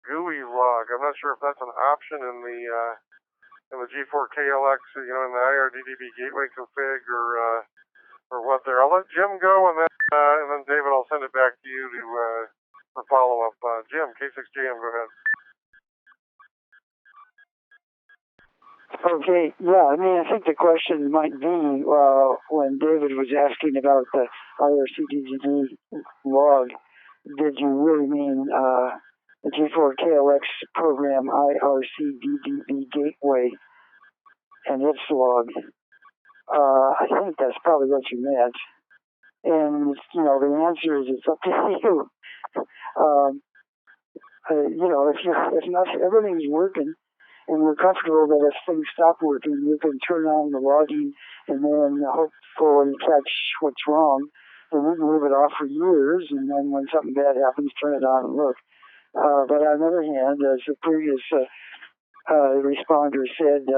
GUI log, I'm not sure if that's an option in the G4KLX, in the IRDDB gateway config or what there. I'll let Jim go, and then David, I'll send it back to you for follow up. Jim, K6JM, go ahead. Okay, yeah, I mean, I think the question might be when David was asking about the IRC-DDB log, did you really mean the G4KLX program IRC-DDB gateway and its log? I think that's probably what you meant. And, the answer is it's up to you. If everything's working, and we're comfortable that if things stop working, you can turn on the logging and then hopefully catch what's wrong. And we can leave it off for years, and then when something bad happens, turn it on and look. But on the other hand, as the previous responder said,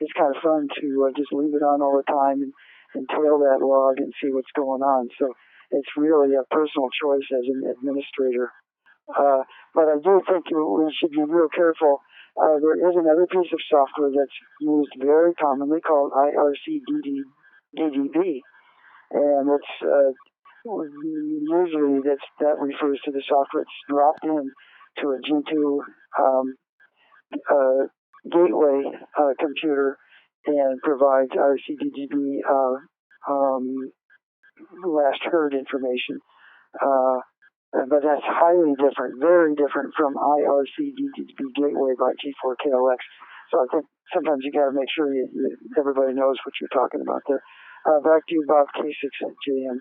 it's kind of fun to just leave it on all the time and tail that log and see what's going on. So it's really a personal choice as an administrator. But I do think we should be real careful. There is another piece of software that's used very commonly called IRC-DDB, and it's usually that refers to the software that's dropped in to a G2 gateway computer and provides IRC-DDB last heard information. But that's highly different, very different from IRC-DDB gateway by G4KLX. So I think sometimes you got to make sure everybody knows what you're talking about there. Back to you, Bob, K6JM.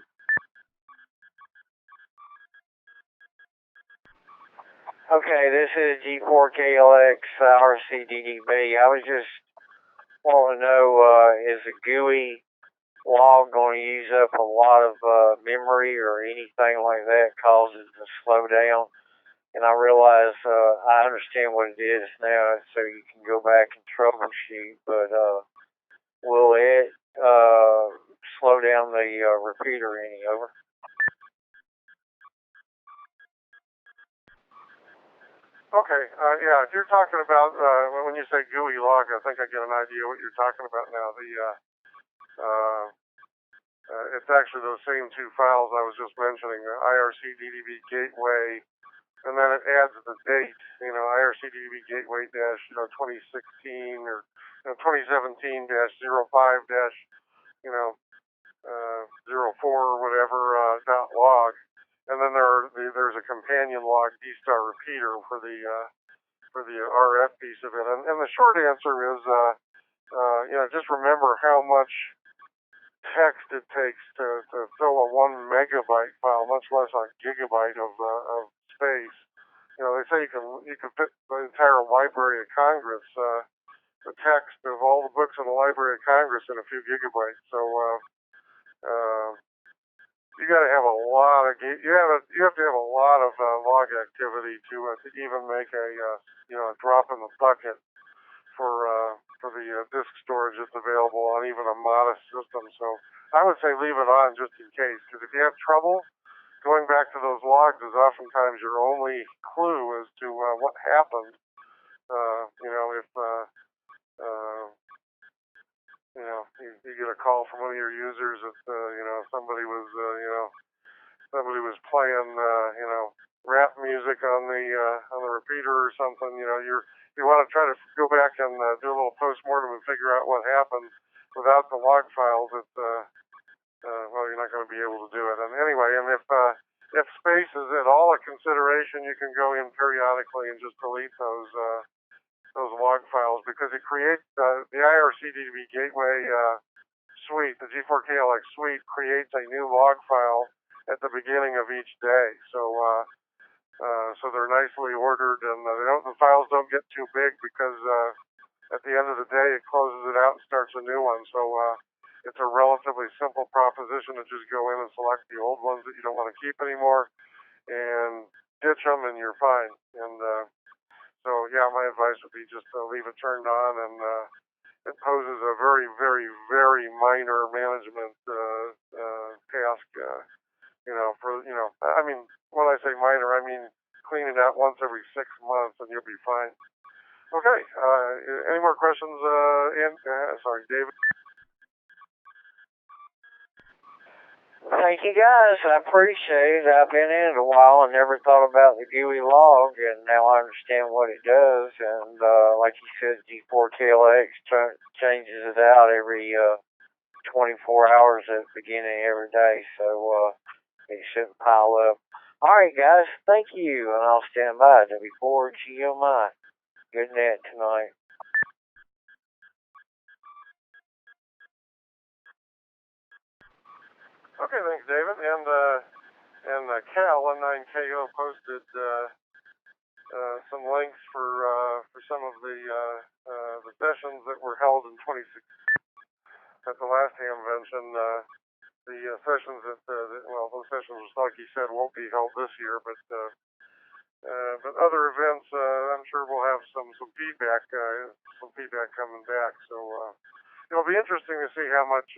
Okay, this is G4KLX IRC-DDB. I was just wanting to know, is the GUI log going to use up a lot of memory or anything like that causes it to slow down? And I realize I understand what it is now, so you can go back and troubleshoot, but will it slow down the repeater any? Over. Okay, yeah, if you're talking about, when you say GUI log, I think I get an idea what you're talking about now. It's actually those same two files I was just mentioning, the IRC-DDB gateway, and then it adds the date, IRC-DDB gateway dash, 2016 or 2017 dash 05 dash, 04 or whatever dot log. And then there's a companion log D-Star repeater for the RF piece of it. And the short answer is, just remember how much text it takes to fill a 1 megabyte file, much less a gigabyte of space. They say you can fit the entire Library of Congress, the text of all the books in the Library of Congress in a few gigabytes. So you got to have a lot of you have to have a lot of log activity to even make a drop in the bucket for the disk storage that's available on even a modest system. So I would say leave it on just in case, because if you have trouble, going back to those logs is oftentimes your only clue as to what happened. you get a call from one of your users that somebody was playing rap music on the repeater or something. You want to try to go back and do a little postmortem and figure out what happened without the log files. You're not going to be able to do it. And anyway, if space is at all a consideration, you can go in periodically and just delete those log files, because it creates the IRC-DB gateway suite, the G4KLX suite, creates a new log file at the beginning of each day. So they're nicely ordered, and the files don't get too big, because at the end of the day it closes it out and starts a new one. So it's a relatively simple proposition to just go in and select the old ones that you don't want to keep anymore and ditch them, and you're fine. And my advice would be just to leave it turned on, and it poses a very, very, very minor management task. When I say minor, I mean clean it out once every 6 months, and you'll be fine. Okay. Any more questions, David? Thank you guys, I appreciate it. I've been in it a while and never thought about the GUI log, and now I understand what it does. And like you said, G4KLX changes it out every 24 hours at the beginning of every day, so it shouldn't pile up. Alright guys, thank you, and I'll stand by W4GMI. Good night tonight. Okay, thanks, David. And Cal19KO posted some links for some of the sessions that were held in 2016 at the last convention. The sessions those sessions, like he said, won't be held this year, but other events, I'm sure we'll have some feedback coming back. So it'll be interesting to see how much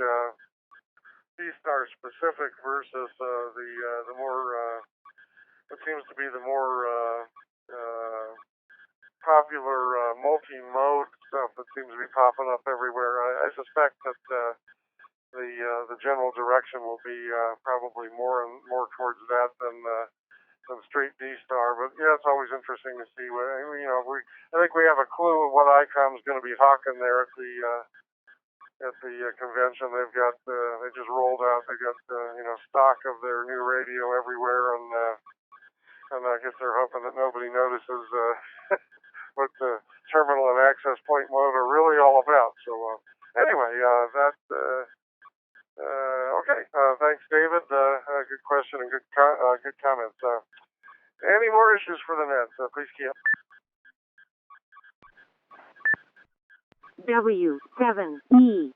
D-Star specific versus the more what seems to be the more popular multi-mode stuff that seems to be popping up everywhere. I suspect that the general direction will be probably more towards that than straight D-Star. But yeah, it's always interesting to see. I think we have a clue of what ICOM's going to be hawking there at the convention. They've got they just rolled out. They got stock of their new radio everywhere, and I guess they're hoping that nobody notices what the terminal and access point mode are really all about. So anyway, okay. Thanks, David. Good question and good comments. Any more issues for the net? Please keep. W7EFS.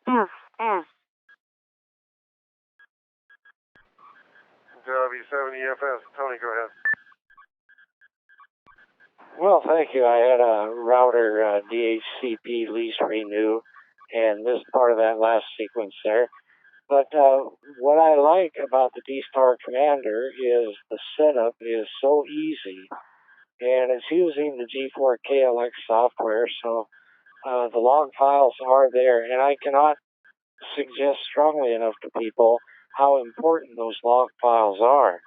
W7EFS. Tony, go ahead. Well, thank you. I had a router DHCP lease renew, and this part of that last sequence there. But what I like about the D-Star Commander is the setup is so easy, and it's using the G4KLX software, so the log files are there, and I cannot suggest strongly enough to people how important those log files are.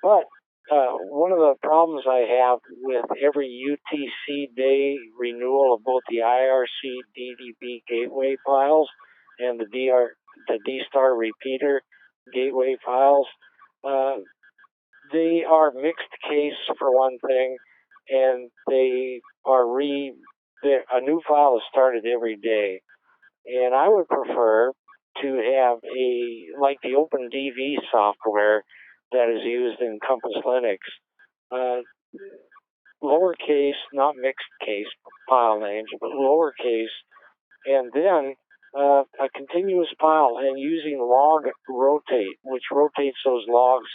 But one of the problems I have with every UTC day renewal of both the IRC DDB gateway files and the D-Star repeater gateway files, they are mixed case for one thing, and they are a new file is started every day. And I would prefer to have like the OpenDV software that is used in Compass Linux, lowercase, not mixed case file names, but lowercase, and then a continuous file, and using log rotate, which rotates those logs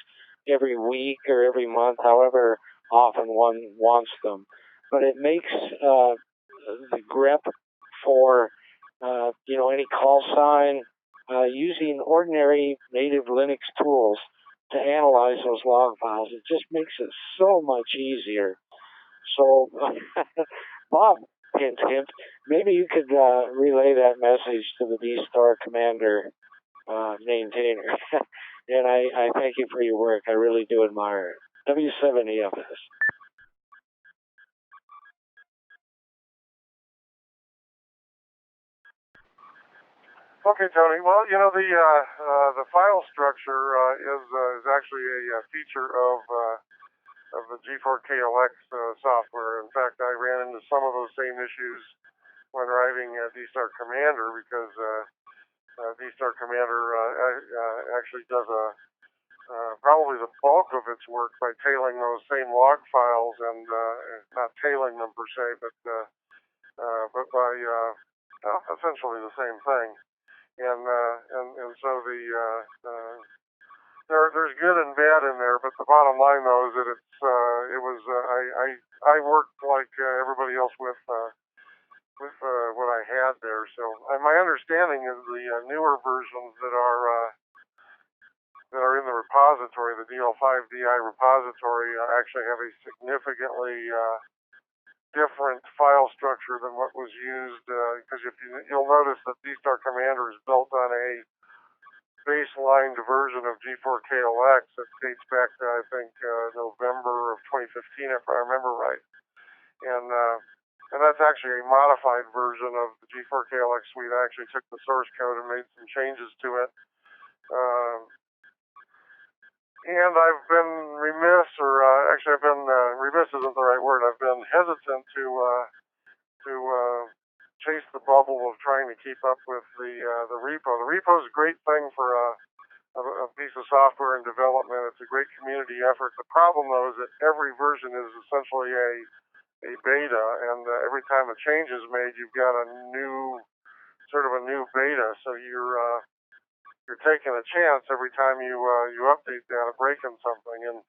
every week or every month, however often one wants them. But it makes the grep for any call sign using ordinary native Linux tools to analyze those log files. It just makes it so much easier. So, Bob hint, hint. Maybe you could relay that message to the D-Star Commander maintainer. And I thank you for your work. I really do admire it. W7EFS. Okay, Tony. Well, the file structure is actually a feature of the G4KLX software. In fact, I ran into some of those same issues when writing D-Star Commander because D-Star Commander actually does probably the bulk of its work by tailing those same log files and not tailing them per se, but by essentially the same thing. And so there's good and bad in there, but the bottom line though is that I worked like everybody else with what I had there. So my understanding is the newer versions that are in the repository, the DL5DI repository, actually have a significantly different file structure than what was used, because you'll notice that D-Star Commander is built on a baseline version of G4KLX that dates back to, I think, November of 2015, if I remember right. And that's actually a modified version of the G4KLX suite. I actually took the source code and made some changes to it. And I've been remiss, remiss isn't the right word. I've been hesitant to chase the bubble of trying to keep up with the repo. The repo is a great thing for a piece of software in development. It's a great community effort. The problem, though, is that every version is essentially a beta, and every time a change is made, you've got a new beta. So you're taking a chance every time you update that, breaking something, and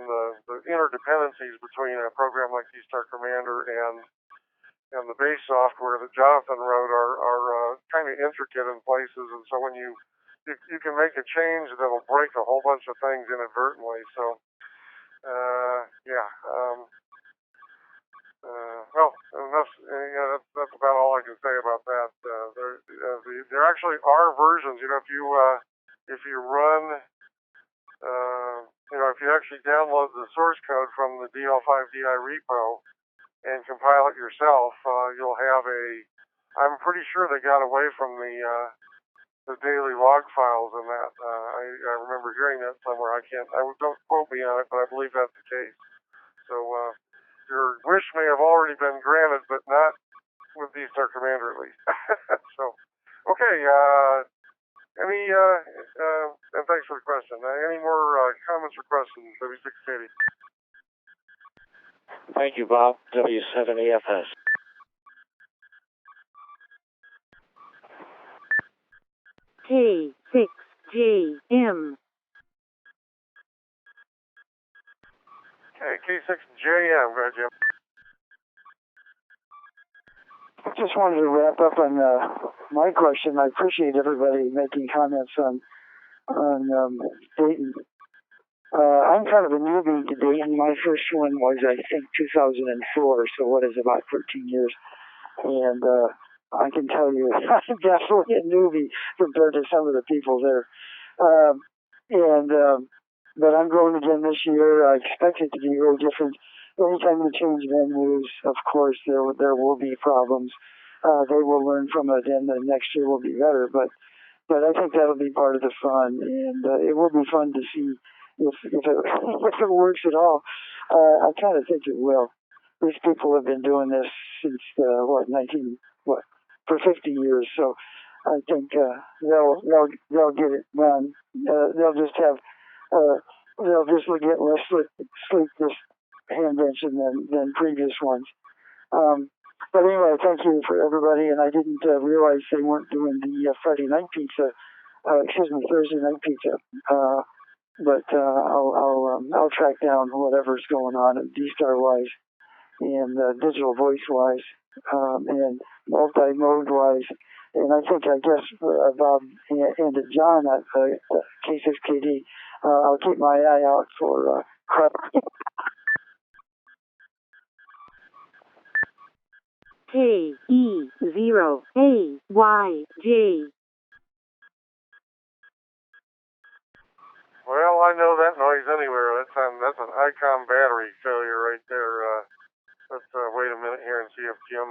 the interdependencies between a program like D-Star Commander and the base software that Jonathan wrote are kind of intricate in places, and so when you can make a change that'll break a whole bunch of things inadvertently. So that's about all I can say about that. There actually are versions. If you run, if you actually download the source code from the DL5DI repo and compile it yourself, you'll have I'm pretty sure they got away from the daily log files in that. I remember hearing that somewhere. Don't quote me on it, but I believe that's the case. So your wish may have already been granted, but not with D-Star Commander at least. So, okay. And thanks for the question. Any more comments or questions, W680? Thank you, Bob. W7EFS. K6JM. Okay, K6JM. Go ahead, Jim. I just wanted to wrap up on my question. I appreciate everybody making comments on Dayton. I'm kind of a newbie to Dayton. My first one was, I think, 2004, so what is about 13 years. And I can tell you, I'm definitely a newbie compared to some of the people there. But I'm going again this year. I expect it to be real different. Anytime you change venues, of course, there will be problems. They will learn from it, and the next year will be better. But I think that'll be part of the fun, and it will be fun to see if it works at all. I kind of think it will. These people have been doing this since for 50 years. So I think they'll get it done. They'll just get less sleep this handvention than previous ones. But anyway, thank you for everybody, and I didn't realize they weren't doing the Thursday night pizza. But I'll track down whatever's going on at D-Star wise and digital voice wise and multi-mode wise. And I guess Bob and John at K6KD, I'll keep my eye out for KE0AYJ. Well, I know that noise anywhere. That's an ICOM battery failure right there. Let's wait a minute here and see if Jim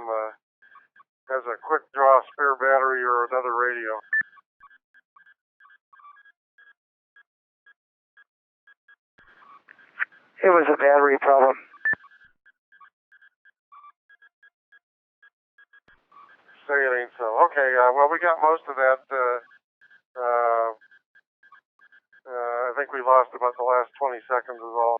has a quick draw spare battery or another radio. It was a battery problem. Say it ain't so. Okay, well, we got most of that. I think we lost about the last 20 seconds is all.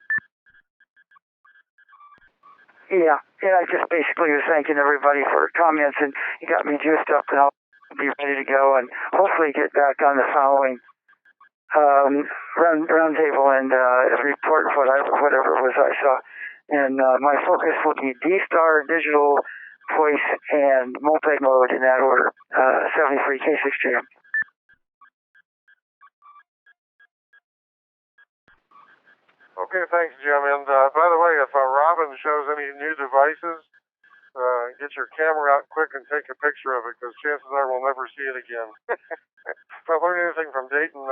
Yeah, I just basically was thanking everybody for comments, and you got me juiced up, and I'll be ready to go, and hopefully get back on the following roundtable and report whatever it was I saw. And my focus will be D-Star, digital, voice, and multi-mode in that order. 73 K6JM. Okay, thanks, Jim. And by the way, if Robin shows any new devices, get your camera out quick and take a picture of it, because chances are we'll never see it again. If I learned anything from Dayton,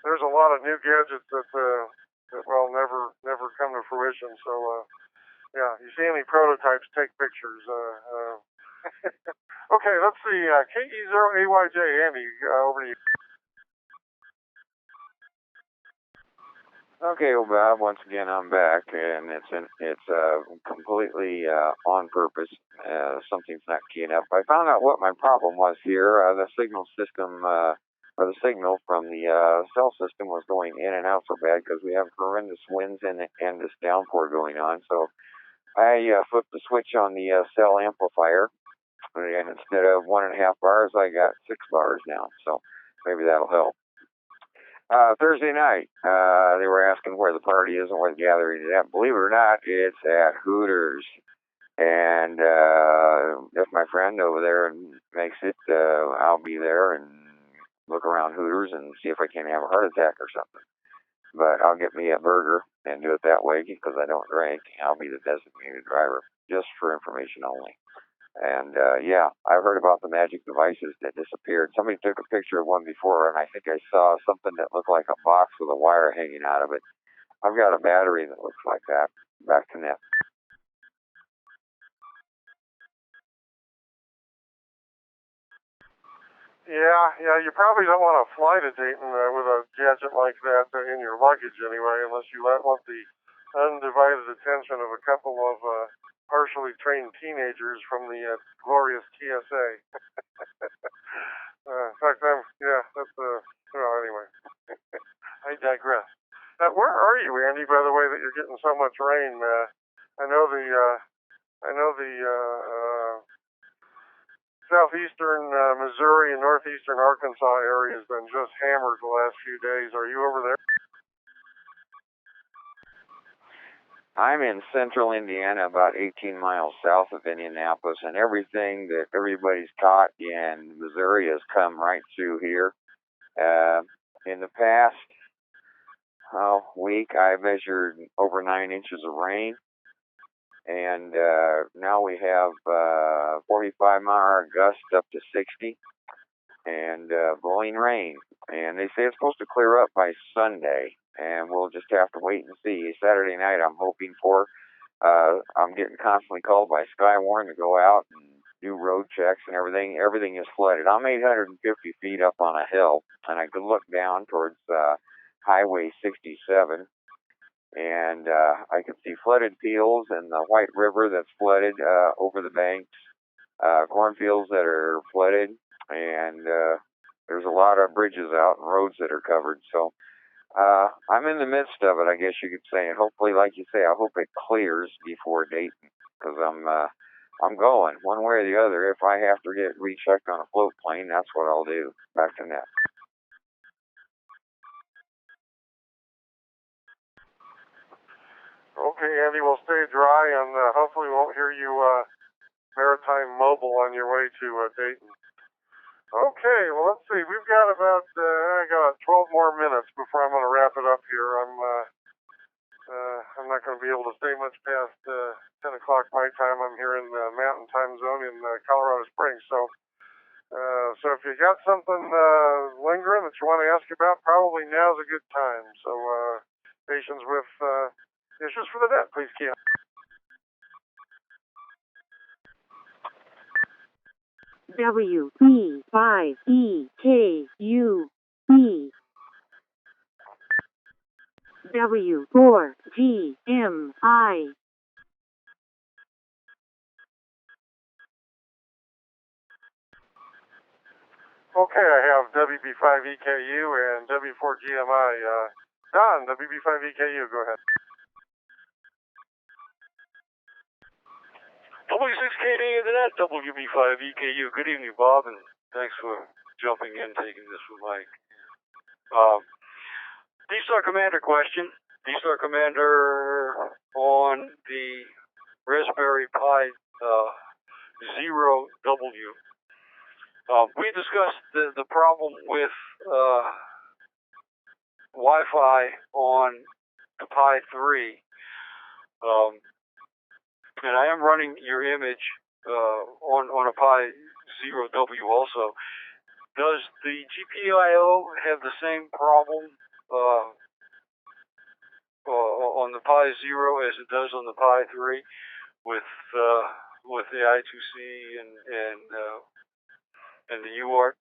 there's a lot of new gadgets that will never come to fruition. So, yeah, you see any prototypes, take pictures. Okay, let's see. KE0AYJ, Andy, over to you. Okay, well, Bob, once again, I'm back, and it's completely on purpose. Something's not keying up. I found out what my problem was here. The signal system, or the signal from the cell system was going in and out so bad because we have horrendous winds and this downpour going on. So I flipped the switch on the cell amplifier, and instead of 1.5 bars, I got 6 bars now. So maybe that'll help. Thursday night, they were asking where the party is and what gathering is at. Believe it or not, it's at Hooters. And if my friend over there makes it, I'll be there and look around Hooters and see if I can't have a heart attack or something. But I'll get me a burger and do it that way because I don't drink. I'll be the designated driver, just for information only. And yeah, I've heard about the magic devices that disappeared. Somebody took a picture of one before, and I think I saw something that looked like a box with a wire hanging out of it. I've got a battery that looks like that. Back to net. Yeah, you probably don't want to fly to Dayton with a gadget like that in your luggage anyway, unless you want the undivided attention of a couple of partially trained teenagers from the glorious TSA. In fact, anyway. I digress. Where are you, Andy, by the way, that you're getting so much rain? I know the southeastern Missouri and northeastern Arkansas area has been just hammered the last few days. Are you over there? I'm in central Indiana, about 18 miles south of Indianapolis, and everything that everybody's taught in Missouri has come right through here. In the past week, I measured over 9 inches of rain, and now we have 45-mile gusts up to 60, and blowing rain. And they say it's supposed to clear up by Sunday, and we'll just have to wait and see. Saturday night, I'm hoping for. I'm getting constantly called by Skywarn to go out and do road checks and everything. Everything is flooded. I'm 850 feet up on a hill, and I can look down towards Highway 67, and I can see flooded fields and the White River that's flooded over the banks, cornfields that are flooded, and there's a lot of bridges out and roads that are covered. So I'm in the midst of it, I guess you could say. And hopefully, like you say, I hope it clears before Dayton, because I'm going one way or the other. If I have to get rechecked on a float plane, that's what I'll do. Back to net. Okay, Andy, we'll stay dry, and hopefully we won't hear you Maritime Mobile on your way to Dayton. Okay, well, let's see. We've got about 12 more minutes before I'm going to wrap it up here. I'm I'm not going to be able to stay much past 10 o'clock my time. I'm here in the Mountain Time Zone in Colorado Springs. So if you got something lingering that you want to ask about, probably now's a good time. So patience with issues for the net, please, Keith. W-E-5-E-K-U-B W4GMI Okay, I have WB5EKU and W4GMI. Don, WB5EKU, go ahead. W6KD Internet, WB5EKU. Good evening, Bob, and thanks for jumping in, taking this from Mike. D-Star Commander question. D-Star Commander on the Raspberry Pi Zero W. We discussed the problem with Wi-Fi on the Pi 3. And I am running your image on a Pi Zero W also. Does the GPIO have the same problem on the Pi Zero as it does on the Pi 3 with the I2C and the UART?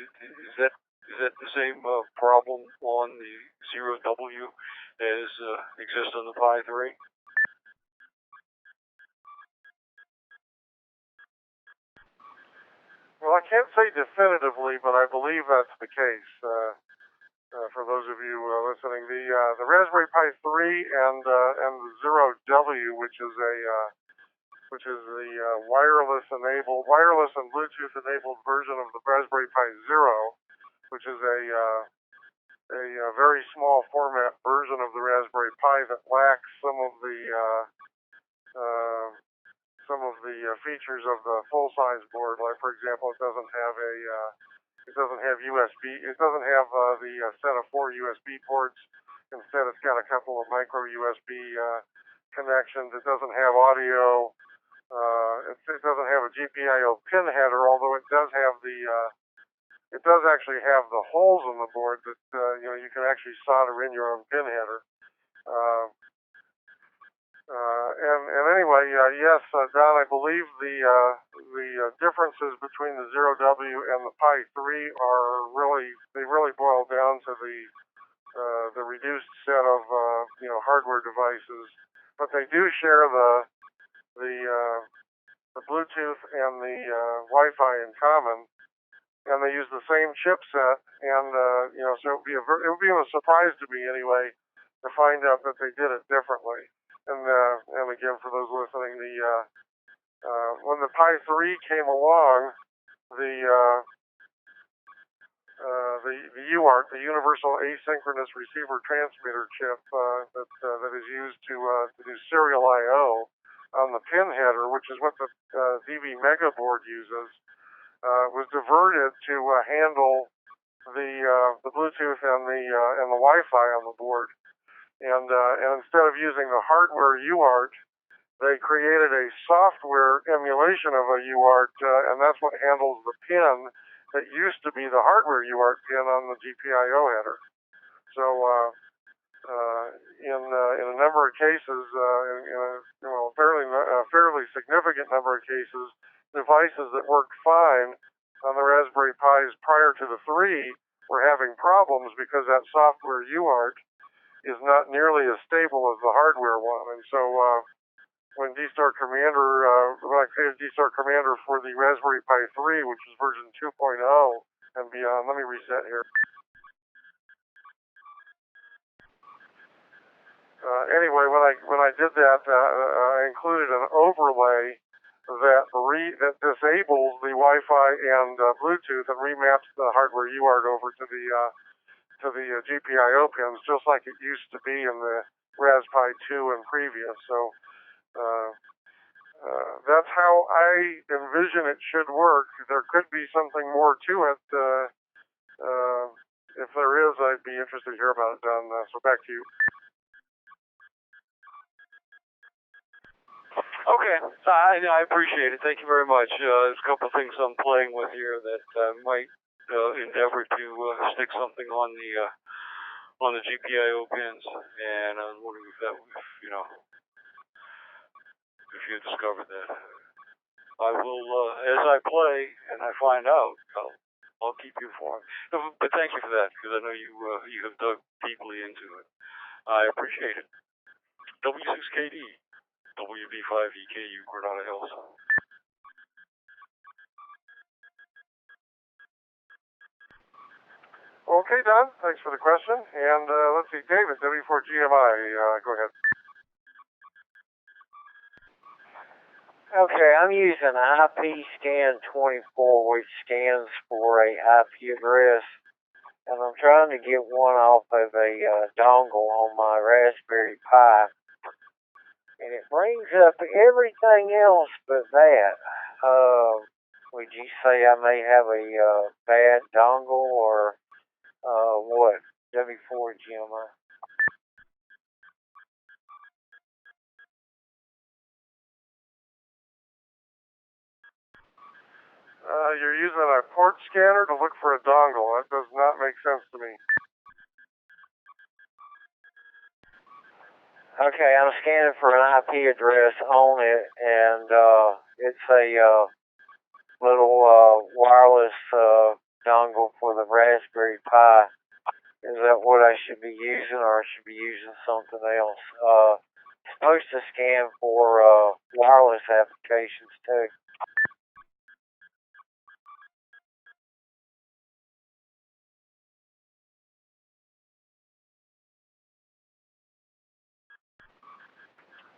Is that the same problem on the Zero W as exists on the Pi 3? Well, I can't say definitively, but I believe that's the case. For those of you listening, the Raspberry Pi 3 and the Zero W, which is the wireless and Bluetooth enabled version of the Raspberry Pi Zero, which is a very small format version of the Raspberry Pi that lacks some of the features of the full-size board. Like, for example, it doesn't have USB. It doesn't have the set of 4 USB ports. Instead, it's got a couple of micro USB connections. It doesn't have audio. It doesn't have a GPIO pin header, although it does have it does actually have the holes in the board that you can actually solder in your own pin header. And anyway, yes, Don, I believe the differences between the Zero W and the Pi 3 really boil down to the reduced set of hardware devices, but they do share the Bluetooth and the Wi-Fi in common, and they use the same chipset, and so it would be a surprise to me anyway to find out that they did it differently. And again, for those listening, when the Pi 3 came along, the UART, the Universal Asynchronous Receiver Transmitter chip that is used to do serial I/O on the pin header, which is what the DV Mega board uses, was diverted to handle the Bluetooth and the Wi-Fi on the board. And instead of using the hardware UART, they created a software emulation of a UART, and that's what handles the pin that used to be the hardware UART pin on the GPIO header. So in a number of cases, in a fairly significant number of cases, devices that worked fine on the Raspberry Pis prior to the 3 were having problems because that software UART is not nearly as stable as the hardware one. And so when D-Star Commander, when I created D-Star Commander for the Raspberry Pi 3, which is version 2.0 and beyond, let me reset here. Anyway, when I did that, I included an overlay that disables the Wi-Fi and Bluetooth and remaps the hardware UART over to the GPIO pins, just like it used to be in the Raspberry Pi 2 and previous. So that's how I envision it should work. There could be something more to it. If there is, I'd be interested to hear about it, Don. So back to you. Okay, I appreciate it. Thank you very much. There's a couple of things I'm playing with here that might endeavor to stick something on the GPIO pins, and I was wondering if that, if you discovered that. I will, as I play and I find out, I'll keep you informed. But thank you for that, because I know you have dug deeply into it. I appreciate it. W6KD, WB5EKU, Granada Hills. Okay, Don, thanks for the question. And let's see, David, W4GMI, go ahead. Okay, I'm using IP Scan 24, which scans for a IP address, and I'm trying to get one off of a dongle on my Raspberry Pi, and it brings up everything else but that. Would you say I may have a bad dongle or what? W4GMI. You're using a port scanner to look for a dongle. That does not make sense to me. Okay, I'm scanning for an IP address on it, and it's a little wireless dongle for the Raspberry Pi. Is that what I should be using, or I should be using something else? It's supposed to scan for wireless applications too.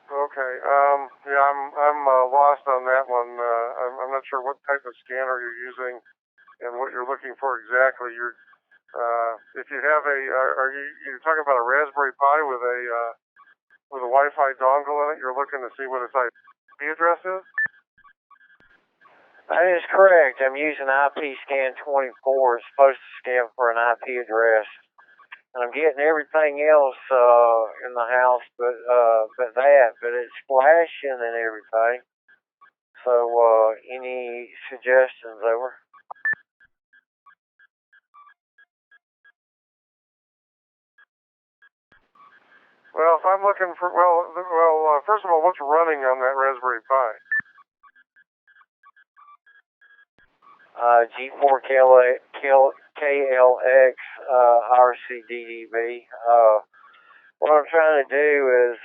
Okay. Yeah, I'm lost on that one. I'm not sure what type of scanner you're using and what you're looking for exactly. If you have you're talking about a Raspberry Pi with a Wi-Fi dongle in it? You're looking to see what its IP address is? That is correct. I'm using IP Scan 24. It's supposed to scan for an IP address. And I'm getting everything else in the house but it's flashing and everything. So any suggestions over? Well, if I'm looking for first of all, what's running on that Raspberry Pi? G4KLX RCDDB. What I'm trying to do is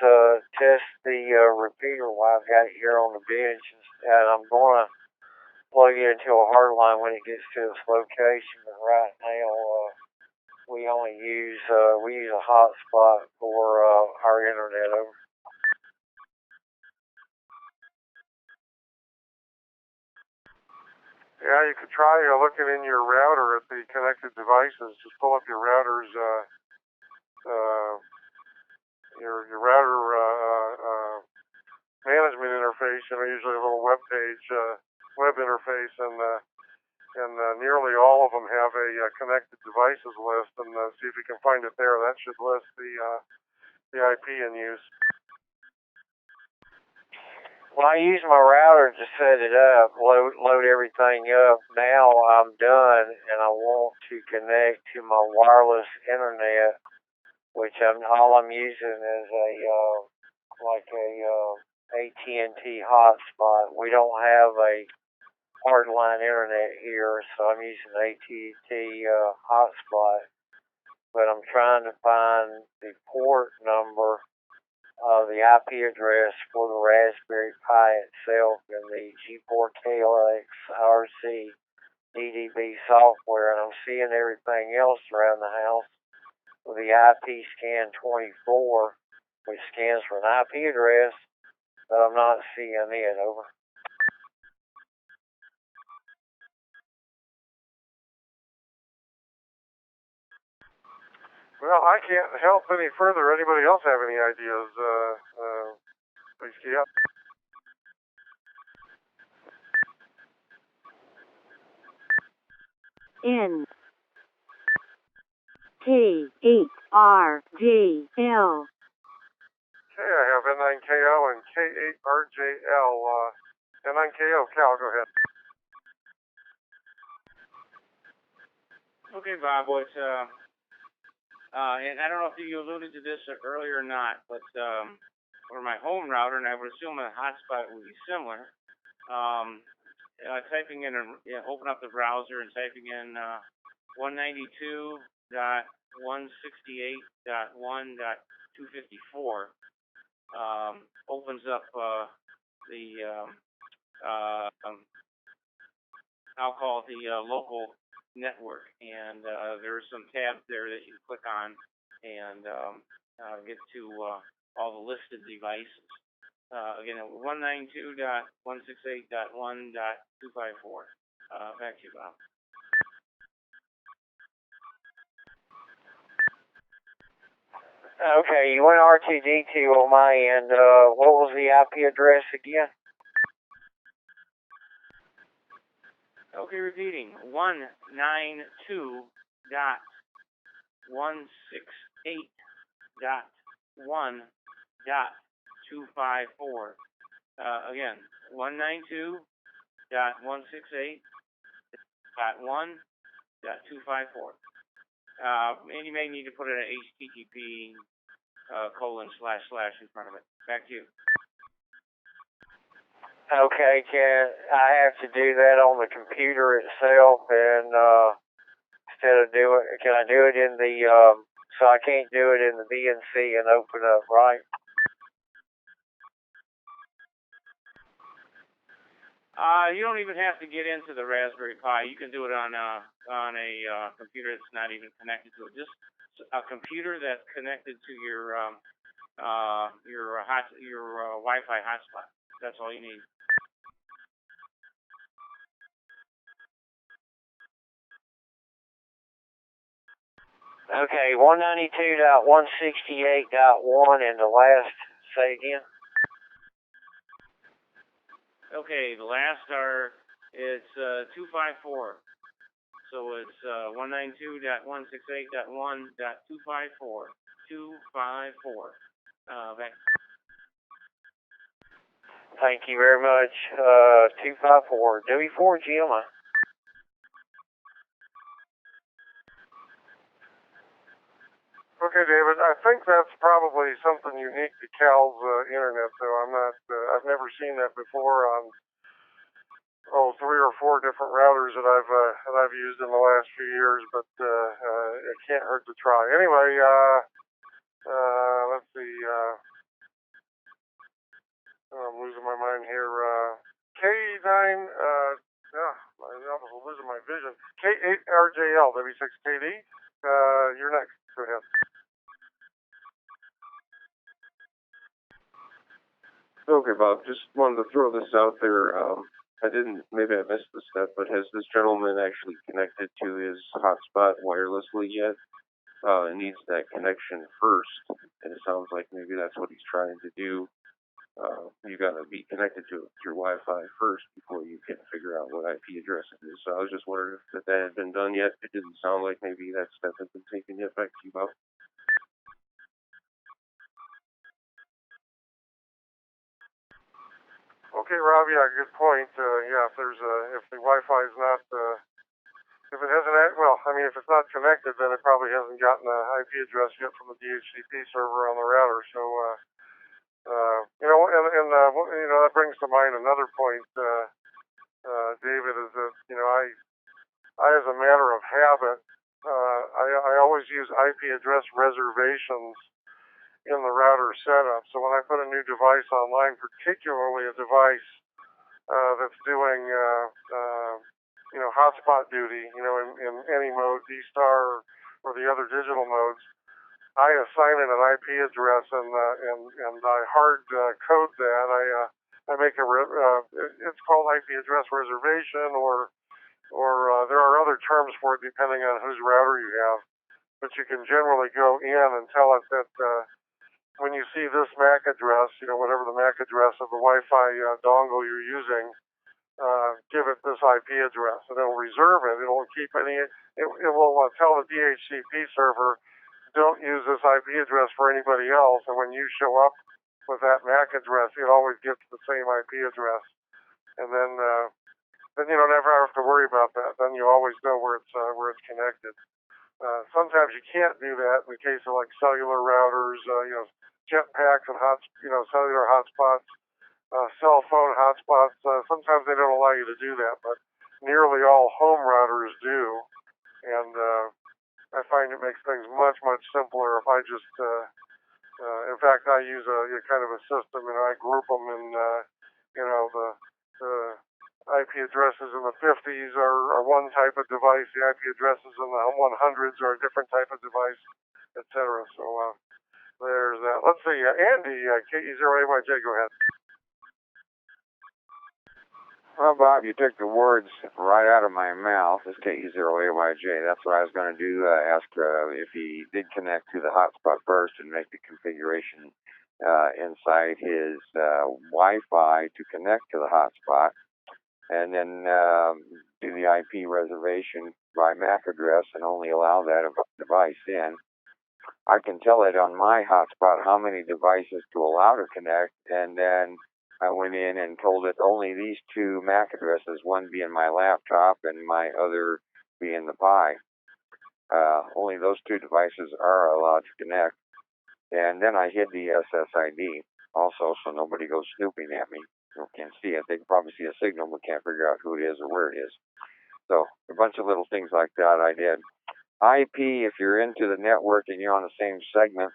test the repeater while I've got it here on the bench, and I'm going to plug it into a hard line when it gets to this location. But right now, we only use a hotspot for our internet. Over. Yeah, you could try looking in your router at the connected devices. Just pull up your router's your router management interface. Usually a little web page, web interface, and nearly all of them have a connected devices list. And see if you can find it there. That should list the IP in use. Well, I use my router to set it up, load everything up. Now I'm done, and I want to connect to my wireless internet, which all I'm using is a AT&T hotspot. We don't have a hardline internet here, so I'm using AT&T hotspot. But I'm trying to find the port number. The IP address for the Raspberry Pi itself and the G4KLX RC DDB software, and I'm seeing everything else around the house with the IP Scan 24, which scans for an IP address, but I'm not seeing it. Over. Well, I can't help any further. Anybody else have any ideas? Please key up. N K H R J L. Okay, I have N9KO and K8RJL. N9KO, Cal, go ahead. Okay, Bob, and I don't know if you alluded to this earlier or not, but for my home router, and I would assume a hotspot would be similar, typing in, open up the browser and typing in 192.168.1.254 opens up I'll call it the local network, and there's some tabs there that you click on and get to all the listed devices. Again, 192.168.1.254. Back to you, Bob. Okay, you went R2D2 on my end. What was the IP address again? Okay, repeating. 192.168.1.254. Again, 192.168.1.254. And you may need to put an HTTP :/ in front of it. Back to you. Okay, can I have to do that on the computer itself, and can I do it in the so I can't do it in the VNC and open up, right? You don't even have to get into the Raspberry Pi. You can do it on a computer that's not even connected to it. Just a computer that's connected to your Wi-Fi hotspot. That's all you need. Okay, 192.168.1 and the last, say again. Okay, the last it's 254. So it's 192.168.1.254. 254. Back. Thank you very much. 254. W4 GMI. Okay, David, I think that's probably something unique to Cal's internet, though. I've never seen that before on, 3 or 4 different routers that I've used in the last few years, but it can't hurt to try. Anyway, let's see, I'm losing my mind here. K9, I'm losing my vision. K8RJL, W6KD, you're next. Go ahead. Okay, Bob, just wanted to throw this out there. Maybe I missed the step, but has this gentleman actually connected to his hotspot wirelessly yet? It needs that connection first, and it sounds like maybe that's what he's trying to do. You gotta be connected to your Wi-Fi first before you can figure out what IP address it is. So I was just wondering if that had been done yet. It didn't sound like maybe that step had been taken yet. Back to you, Bob. Okay, Rob, yeah, good point. If the Wi-Fi is not, if it hasn't, if it's not connected, then it probably hasn't gotten an IP address yet from the DHCP server on the router. So, that brings to mind another point, David, is that, I as a matter of habit, I always use IP address reservations in the router setup. So when I put a new device online, particularly a device that's doing hotspot duty, in any mode, D-Star or the other digital modes, I assign it an IP address and I hard code that. I make it's called IP address reservation, or there are other terms for it depending on whose router you have. But you can generally go in and tell it that when you see this MAC address, whatever the MAC address of the Wi-Fi dongle you're using, give it this IP address, and it'll reserve it. It won't keep any. It will tell the DHCP server, don't use this IP address for anybody else. And when you show up with that MAC address, it always gets the same IP address, and then you don't ever have to worry about that. Then you always know where it's connected. Sometimes you can't do that in the case of like cellular routers, jetpacks and cellular hotspots, cell phone hotspots. Sometimes they don't allow you to do that, but nearly all home routers do, and I find it makes things much, much simpler if I just, in fact, I use a kind of a system, and I group them in, the IP addresses in the 50s are one type of device, the IP addresses in the 100s are a different type of device, etc. So there's that. Let's see, Andy, KE0AYJ, go ahead. Well, Bob, you took the words right out of my mouth. It's KE0AYJ. That's what I was going to do, ask if he did connect to the hotspot first and make the configuration inside his Wi-Fi to connect to the hotspot, and then do the IP reservation by MAC address and only allow that device in. I can tell it on my hotspot how many devices to allow to connect, and then I went in and told it only these two MAC addresses, one being my laptop and my other being the Pi. Only those two devices are allowed to connect. And then I hid the SSID also, so nobody goes snooping at me or can't see it. They can probably see a signal but can't figure out who it is or where it is. So a bunch of little things like that I did. IP, if you're into the network and you're on the same segment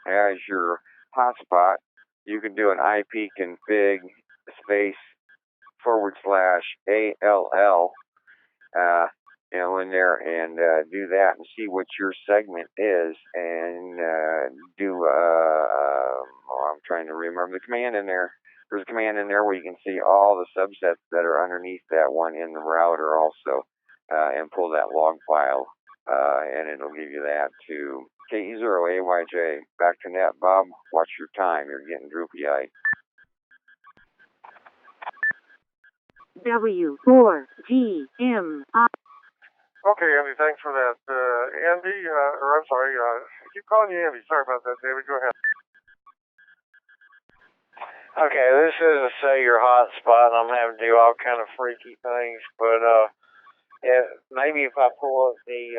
as your hotspot, you can do an IP config space /ALL, in there and do that and see what your segment is, and I'm trying to remember the command in there. There's a command in there where you can see all the subsets that are underneath that one in the router also, and pull that log file, and it'll give you that to KE0AYJ. Back to net, Bob. Watch your time. You're getting droopy-eyed. W4GMI. Okay, Andy, thanks for that. Andy, I'm sorry, I keep calling you Andy. Sorry about that, David. Go ahead. Okay, this is a cellular hotspot, and I'm having to do all kind of freaky things, but maybe if I pull up the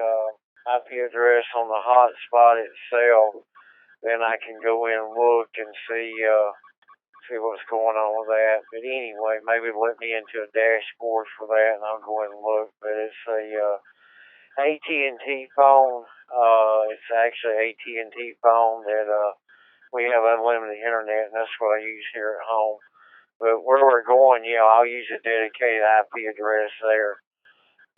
IP address on the hotspot itself, then I can go in and look and see what's going on with that. But anyway, maybe let me into a dashboard for that, and I'll go in and look. But it's a AT&T phone. It's actually AT&T phone that we have unlimited internet, and that's what I use here at home. But where we're going, I'll use a dedicated IP address there,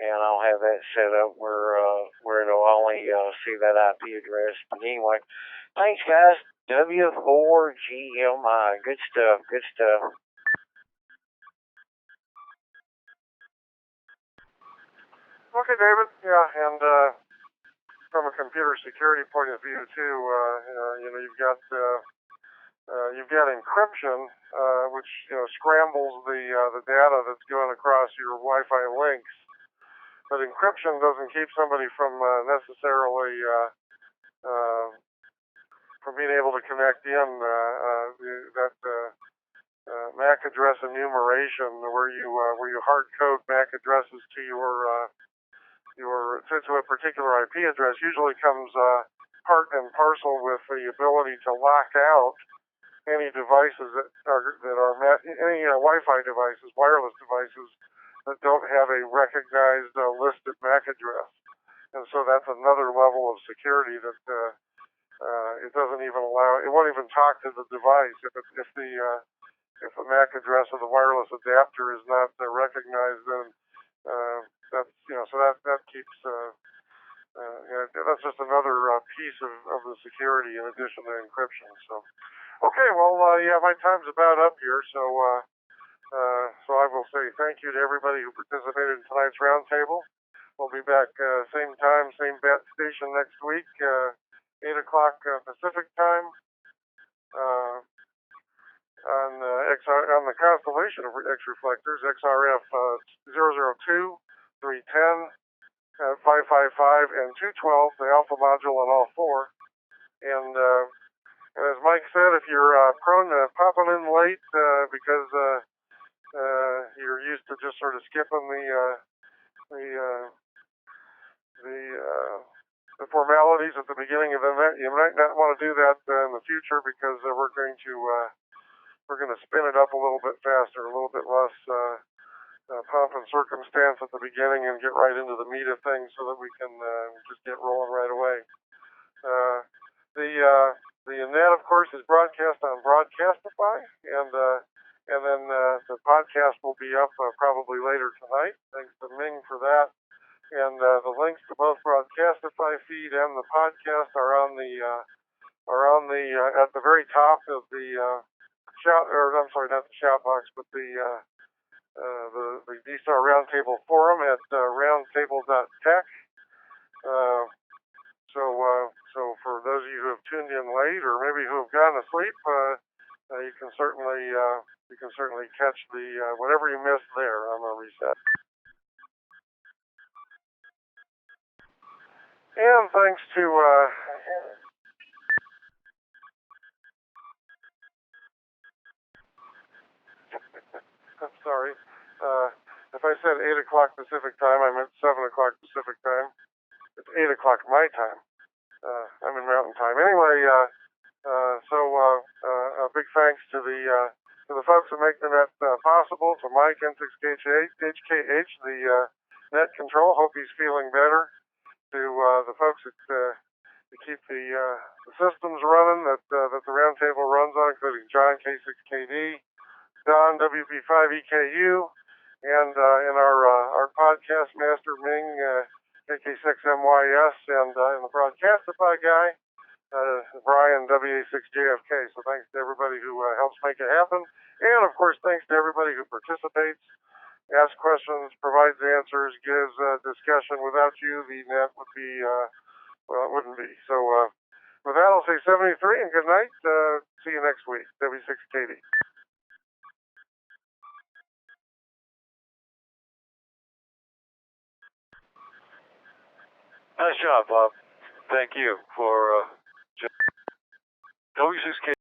and I'll have that set up where it'll only see that IP address. But anyway, thanks, guys. W4GMI. Good stuff. Good stuff. Okay, David. Yeah, and from a computer security point of view too, you've got encryption, which scrambles the data that's going across your Wi-Fi links. But encryption doesn't keep somebody from necessarily from being able to connect in. That MAC address enumeration, where you hard code MAC addresses to to a particular IP address, usually comes part and parcel with the ability to lock out any devices that are any Wi-Fi devices, wireless devices that don't have a recognized listed MAC address. And so that's another level of security that it doesn't even allow. It won't even talk to the device if the MAC address of the wireless adapter is not recognized. Then that keeps. That's just another piece of the security in addition to encryption. So, okay, well, my time's about up here. So I will say thank you to everybody who participated in tonight's roundtable. We'll be back same time, same bat station next week, 8 o'clock Pacific time, on the constellation of X reflectors, XRF 002, 310, 555, and 212, the alpha module on all four. And And as Mike said, if you're prone to popping in late because you're used to just sort of skipping the formalities at the beginning of the event, you might not want to do that in the future because we're going to spin it up a little bit faster, a little bit less pomp and circumstance at the beginning, and get right into the meat of things so that we can just get rolling right away. The net, of course, is broadcast on Broadcastify, and then the podcast will be up probably later tonight. Thanks to Ming for that. And the links to both Broadcastify feed and the podcast are on the at the very top of the shout, or I'm sorry, not the shout box, but the D-Star Roundtable forum at roundtable.tech. So for those of you who have tuned in late, or maybe who have gone to sleep, you can certainly catch the whatever you missed there on the reset. And thanks to I'm sorry. If I said 8 o'clock Pacific time, I meant 7 o'clock Pacific time. It's 8 o'clock my time. I'm in Mountain Time. Anyway, so a big thanks to the folks that make the net possible, to Mike N6HKH, the net control. Hope he's feeling better. To the folks that keep the systems running that the roundtable runs on, including John K6KD, Don WP5EKU, and our podcast master Ming AK6MYS, and the Broadcastify guy Brian WA6JFK. So thanks to everybody who helps make it happen, and of course thanks to everybody who participates, asks questions, provides answers, gives discussion. Without you, the net would be well, it wouldn't be. So with that, I'll say 73 and good night. See you next week. W6KD. Nice job, Bob. Thank you for W6K.